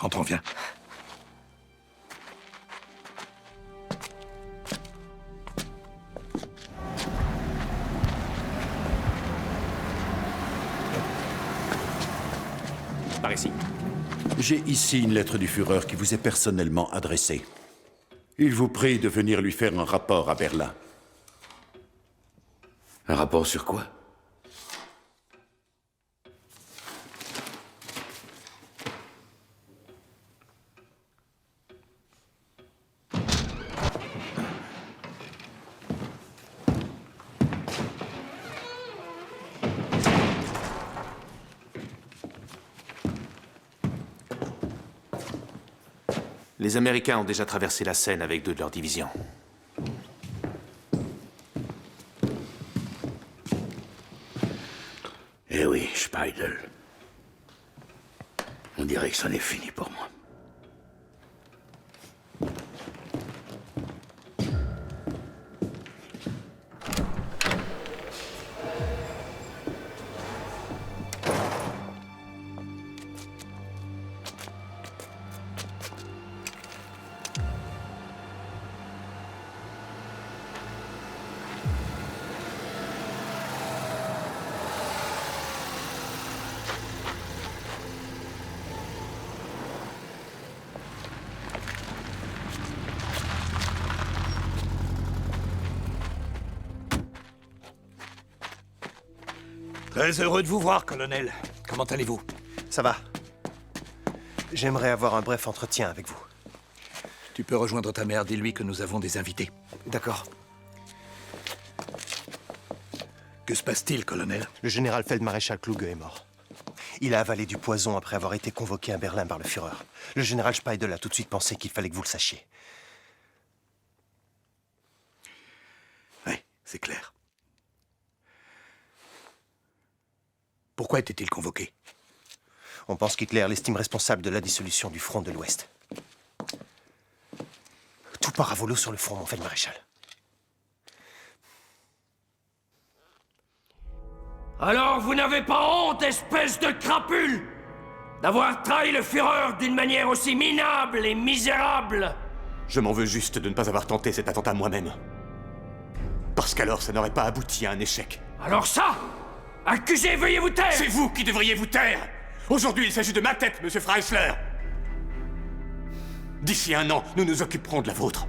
Entrons, viens. Par ici. J'ai ici une lettre du Führer qui vous est personnellement adressée. Il vous prie de venir lui faire un rapport à Berlin. Un rapport sur quoi? Les Américains ont déjà traversé la Seine avec 2 de leurs divisions. Eh oui, Speidel. On dirait que c'en est fini pour moi. Très heureux de vous voir, colonel. Comment allez-vous? Ça va. J'aimerais avoir un bref entretien avec vous. Tu peux rejoindre ta mère, dis-lui que nous avons des invités. D'accord. Que se passe-t-il, colonel? Le général Feldmaréchal Kluge est mort. Il a avalé du poison après avoir été convoqué à Berlin par le Führer. Le général Speidel a tout de suite pensé qu'il fallait que vous le sachiez. Oui, c'est clair. Pourquoi était-il convoqué? On pense qu'Hitler l'estime responsable de la dissolution du front de l'Ouest. Tout part à volo sur le front, mon Feldmaréchal. Alors vous n'avez pas honte, espèce de crapule, d'avoir trahi le Führer d'une manière aussi minable et misérable? Je m'en veux juste de ne pas avoir tenté cet attentat moi-même. Parce qu'alors ça n'aurait pas abouti à un échec. Alors ça? Accusé, veuillez vous taire! C'est vous qui devriez vous taire! Aujourd'hui, il s'agit de ma tête, monsieur Freisler! D'ici 1 an, nous nous occuperons de la vôtre.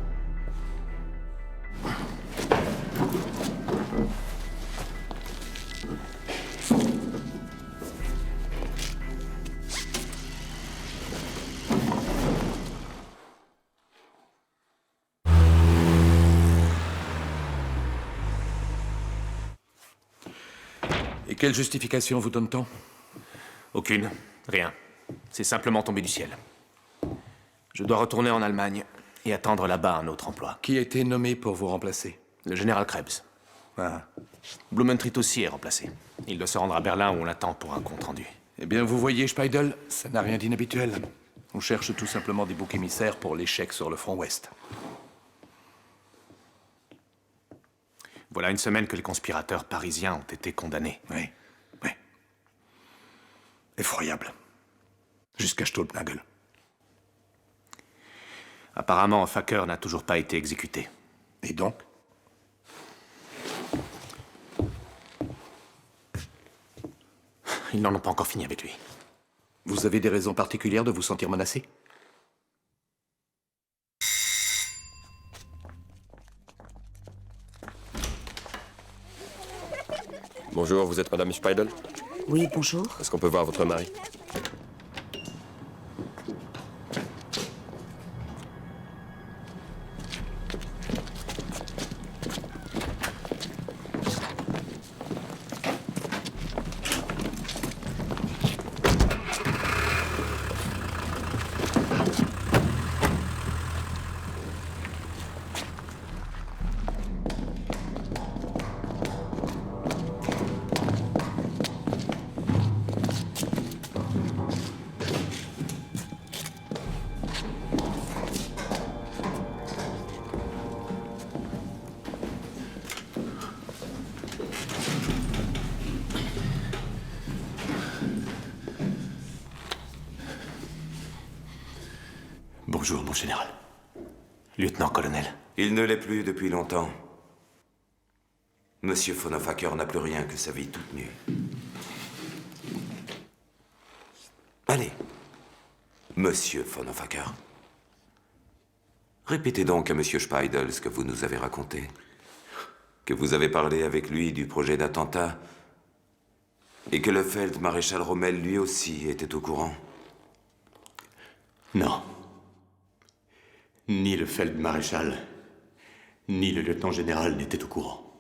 Quelle justification vous donne-t-on? Aucune. Rien. C'est simplement tombé du ciel. Je dois retourner en Allemagne et attendre là-bas un autre emploi. Qui a été nommé pour vous remplacer? Le général Krebs. Ah. Blumentritt aussi est remplacé. Il doit se rendre à Berlin où on l'attend pour un compte-rendu. Eh bien, vous voyez, Speidel, ça n'a rien d'inhabituel. On cherche tout simplement des boucs émissaires pour l'échec sur le front ouest. Voilà une semaine que les conspirateurs parisiens ont été condamnés. Oui. Effroyable. Jusqu'à Stolpnagel. Apparemment, Facker n'a toujours pas été exécuté. Et donc? Ils n'en ont pas encore fini avec lui. Vous avez des raisons particulières de vous sentir menacé? Bonjour, vous êtes Madame Speidel? Oui, bonjour. Est-ce qu'on peut voir votre mari? Bonjour, mon général. Lieutenant-colonel. Il ne l'est plus depuis longtemps. Monsieur von Hoffacker n'a plus rien que sa vie toute nue. Allez, Monsieur von Hoffacker. Répétez donc à Monsieur Speidel ce que vous nous avez raconté. Que vous avez parlé avec lui du projet d'attentat et que le Feldmaréchal Rommel lui aussi était au courant. Non. Ni le Feldmaréchal, ni le lieutenant-général n'étaient au courant.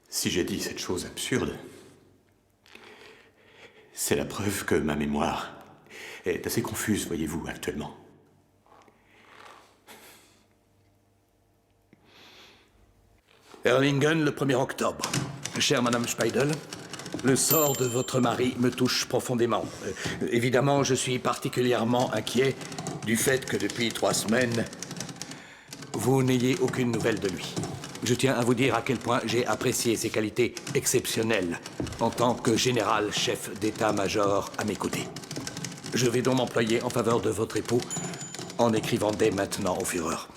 Si j'ai dit cette chose absurde, c'est la preuve que ma mémoire est assez confuse, voyez-vous, actuellement. Erlingen, le 1er octobre. Chère Madame Speidel, le sort de votre mari me touche profondément. Évidemment, je suis particulièrement inquiet du fait que depuis 3 semaines, vous n'ayez aucune nouvelle de lui. Je tiens à vous dire à quel point j'ai apprécié ses qualités exceptionnelles en tant que général chef d'état-major à mes côtés. Je vais donc m'employer en faveur de votre époux en écrivant dès maintenant au Führer.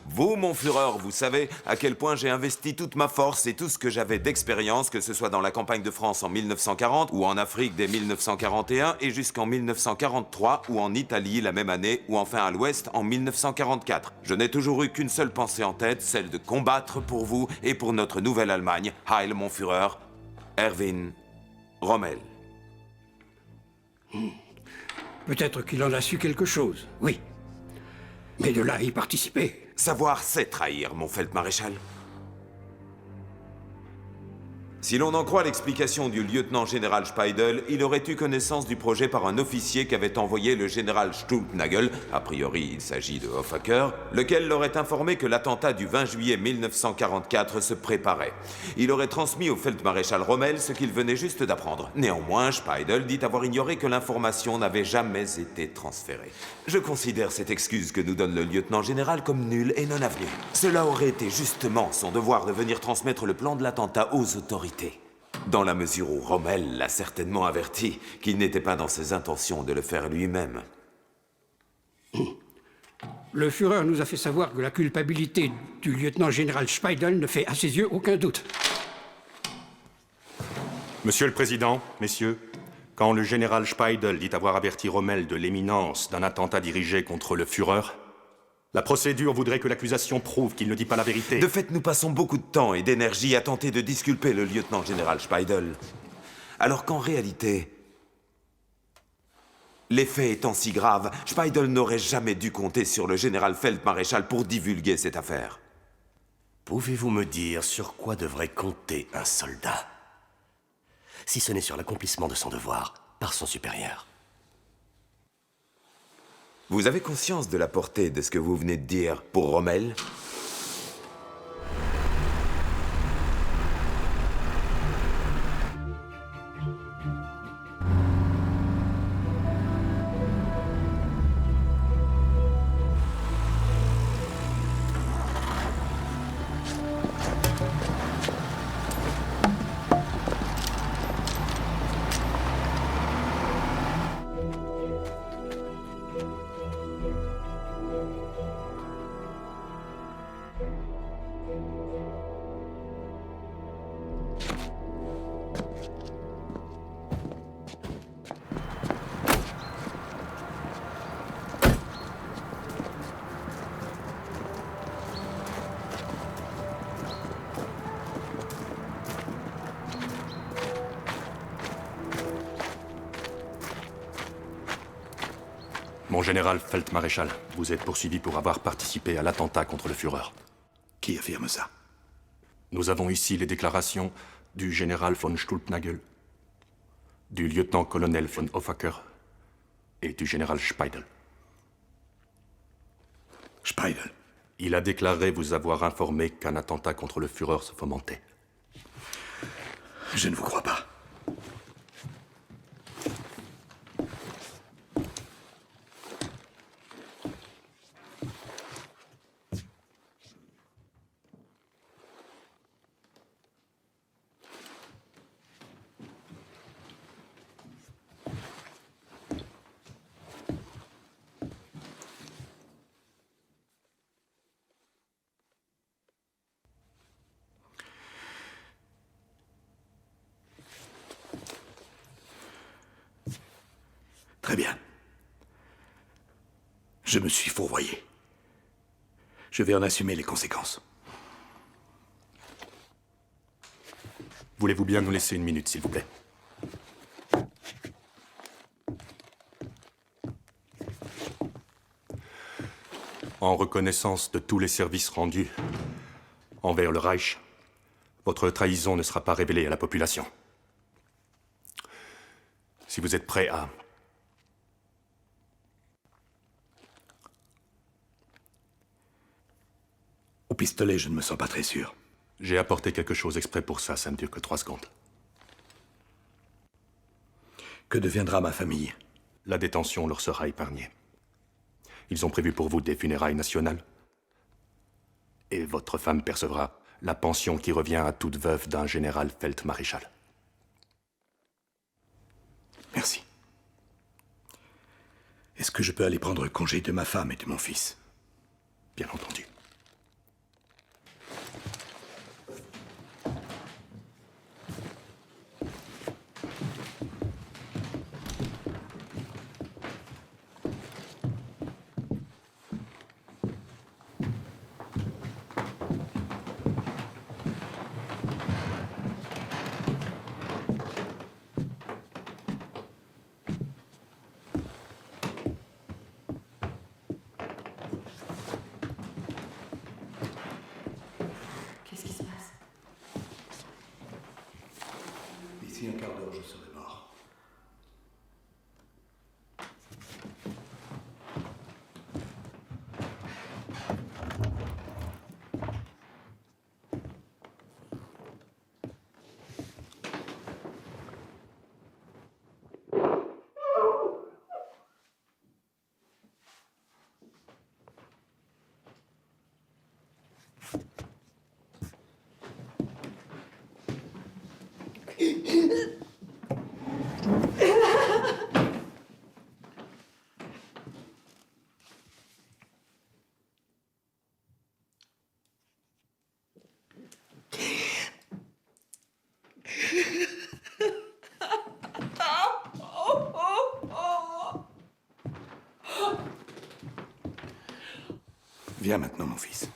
Vous, mon Führer, vous savez à quel point j'ai investi toute ma force et tout ce que j'avais d'expérience, que ce soit dans la campagne de France en 1940 ou en Afrique dès 1941 et jusqu'en 1943 ou en Italie la même année ou enfin à l'Ouest en 1944. Je n'ai toujours eu qu'une seule pensée en tête, celle de combattre pour vous et pour notre nouvelle Allemagne. Heil, mon Führer, Erwin Rommel. Peut-être qu'il en a su quelque chose, oui. Mais de là à y participer... Savoir, c'est trahir, mon Feldmaréchal. Si l'on en croit l'explication du lieutenant-général Speidel, il aurait eu connaissance du projet par un officier qu'avait envoyé le général Stulpnagel, a priori il s'agit de Hoffacker, lequel l'aurait informé que l'attentat du 20 juillet 1944 se préparait. Il aurait transmis au Feldmaréchal Rommel ce qu'il venait juste d'apprendre. Néanmoins, Speidel dit avoir ignoré que l'information n'avait jamais été transférée. Je considère cette excuse que nous donne le lieutenant-général comme nulle et non avenue. Cela aurait été justement son devoir de venir transmettre le plan de l'attentat aux autorités. Dans la mesure où Rommel l'a certainement averti qu'il n'était pas dans ses intentions de le faire lui-même. Le Führer nous a fait savoir que la culpabilité du lieutenant-général Speidel ne fait à ses yeux aucun doute. Monsieur le Président, messieurs, quand le général Speidel dit avoir averti Rommel de l'imminence d'un attentat dirigé contre le Führer, la procédure voudrait que l'accusation prouve qu'il ne dit pas la vérité. De fait, nous passons beaucoup de temps et d'énergie à tenter de disculper le lieutenant-général Speidel. Alors qu'en réalité, les faits étant si graves, Speidel n'aurait jamais dû compter sur le général Feldmaréchal pour divulguer cette affaire. Pouvez-vous me dire sur quoi devrait compter un soldat, si ce n'est sur l'accomplissement de son devoir par son supérieur? Vous avez conscience de la portée de ce que vous venez de dire pour Rommel? Mon général Feldmaréchal, vous êtes poursuivi pour avoir participé à l'attentat contre le Führer. Qui affirme ça? Nous avons ici les déclarations du général von Stulpnagel, du lieutenant-colonel von Hoffacker et du général Speidel. Speidel? Il a déclaré vous avoir informé qu'un attentat contre le Führer se fomentait. Je ne vous crois pas. Très bien. Je me suis fourvoyé. Je vais en assumer les conséquences. Voulez-vous bien nous laisser une minute, s'il vous plaît? En reconnaissance de tous les services rendus envers le Reich, votre trahison ne sera pas révélée à la population. Si vous êtes prêt à... Au pistolet, je ne me sens pas très sûr. J'ai apporté quelque chose exprès pour ça, ça ne dure que 3 secondes. Que deviendra ma famille? La détention leur sera épargnée. Ils ont prévu pour vous des funérailles nationales. Et votre femme percevra la pension qui revient à toute veuve d'un général Feldmaréchal. Merci. Est-ce que je peux aller prendre congé de ma femme et de mon fils? Bien entendu. D'ici un quart d'heure, je serai mort. Viens maintenant, mon fils.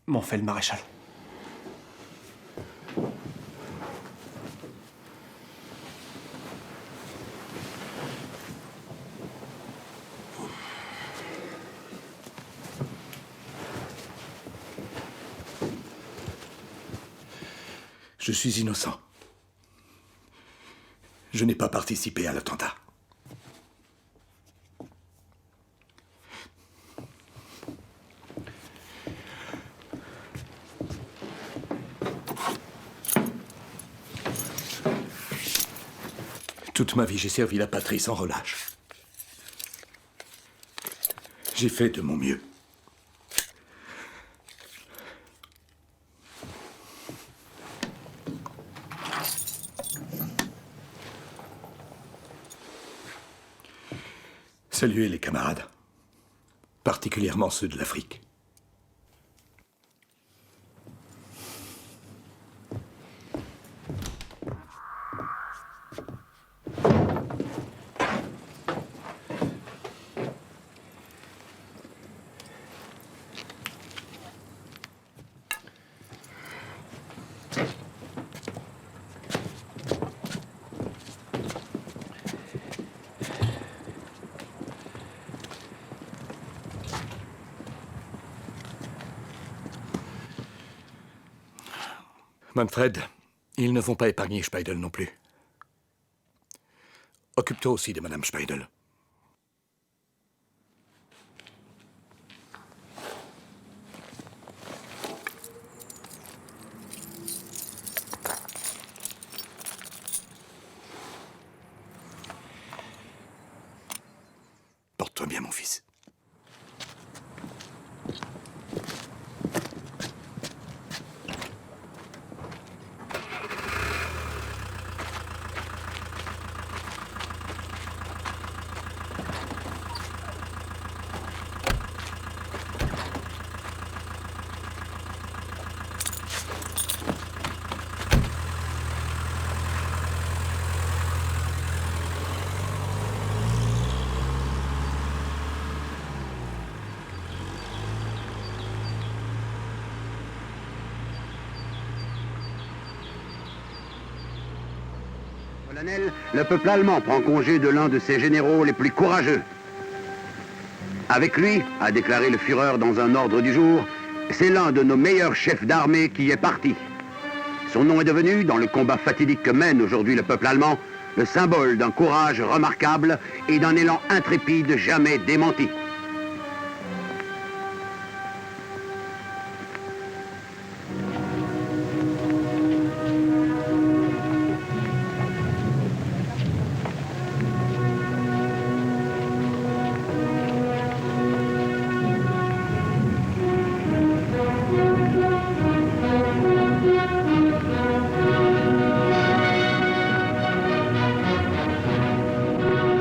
Mon Feldmaréchal. Je suis innocent. Je n'ai pas participé à l'attentat. Toute ma vie, j'ai servi la patrie sans relâche. J'ai fait de mon mieux. Saluez les camarades, particulièrement ceux de l'Afrique. Manfred, ils ne vont pas épargner Speidel non plus. Occupe-toi aussi de Madame Speidel. Porte-toi bien, mon fils. Le peuple allemand prend congé de l'un de ses généraux les plus courageux. Avec lui, a déclaré le Führer dans un ordre du jour, c'est l'un de nos meilleurs chefs d'armée qui est parti. Son nom est devenu, dans le combat fatidique que mène aujourd'hui le peuple allemand, le symbole d'un courage remarquable et d'un élan intrépide jamais démenti.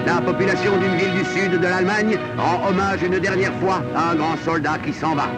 La population d'une ville du sud de l'Allemagne rend hommage une dernière fois à un grand soldat qui s'en va.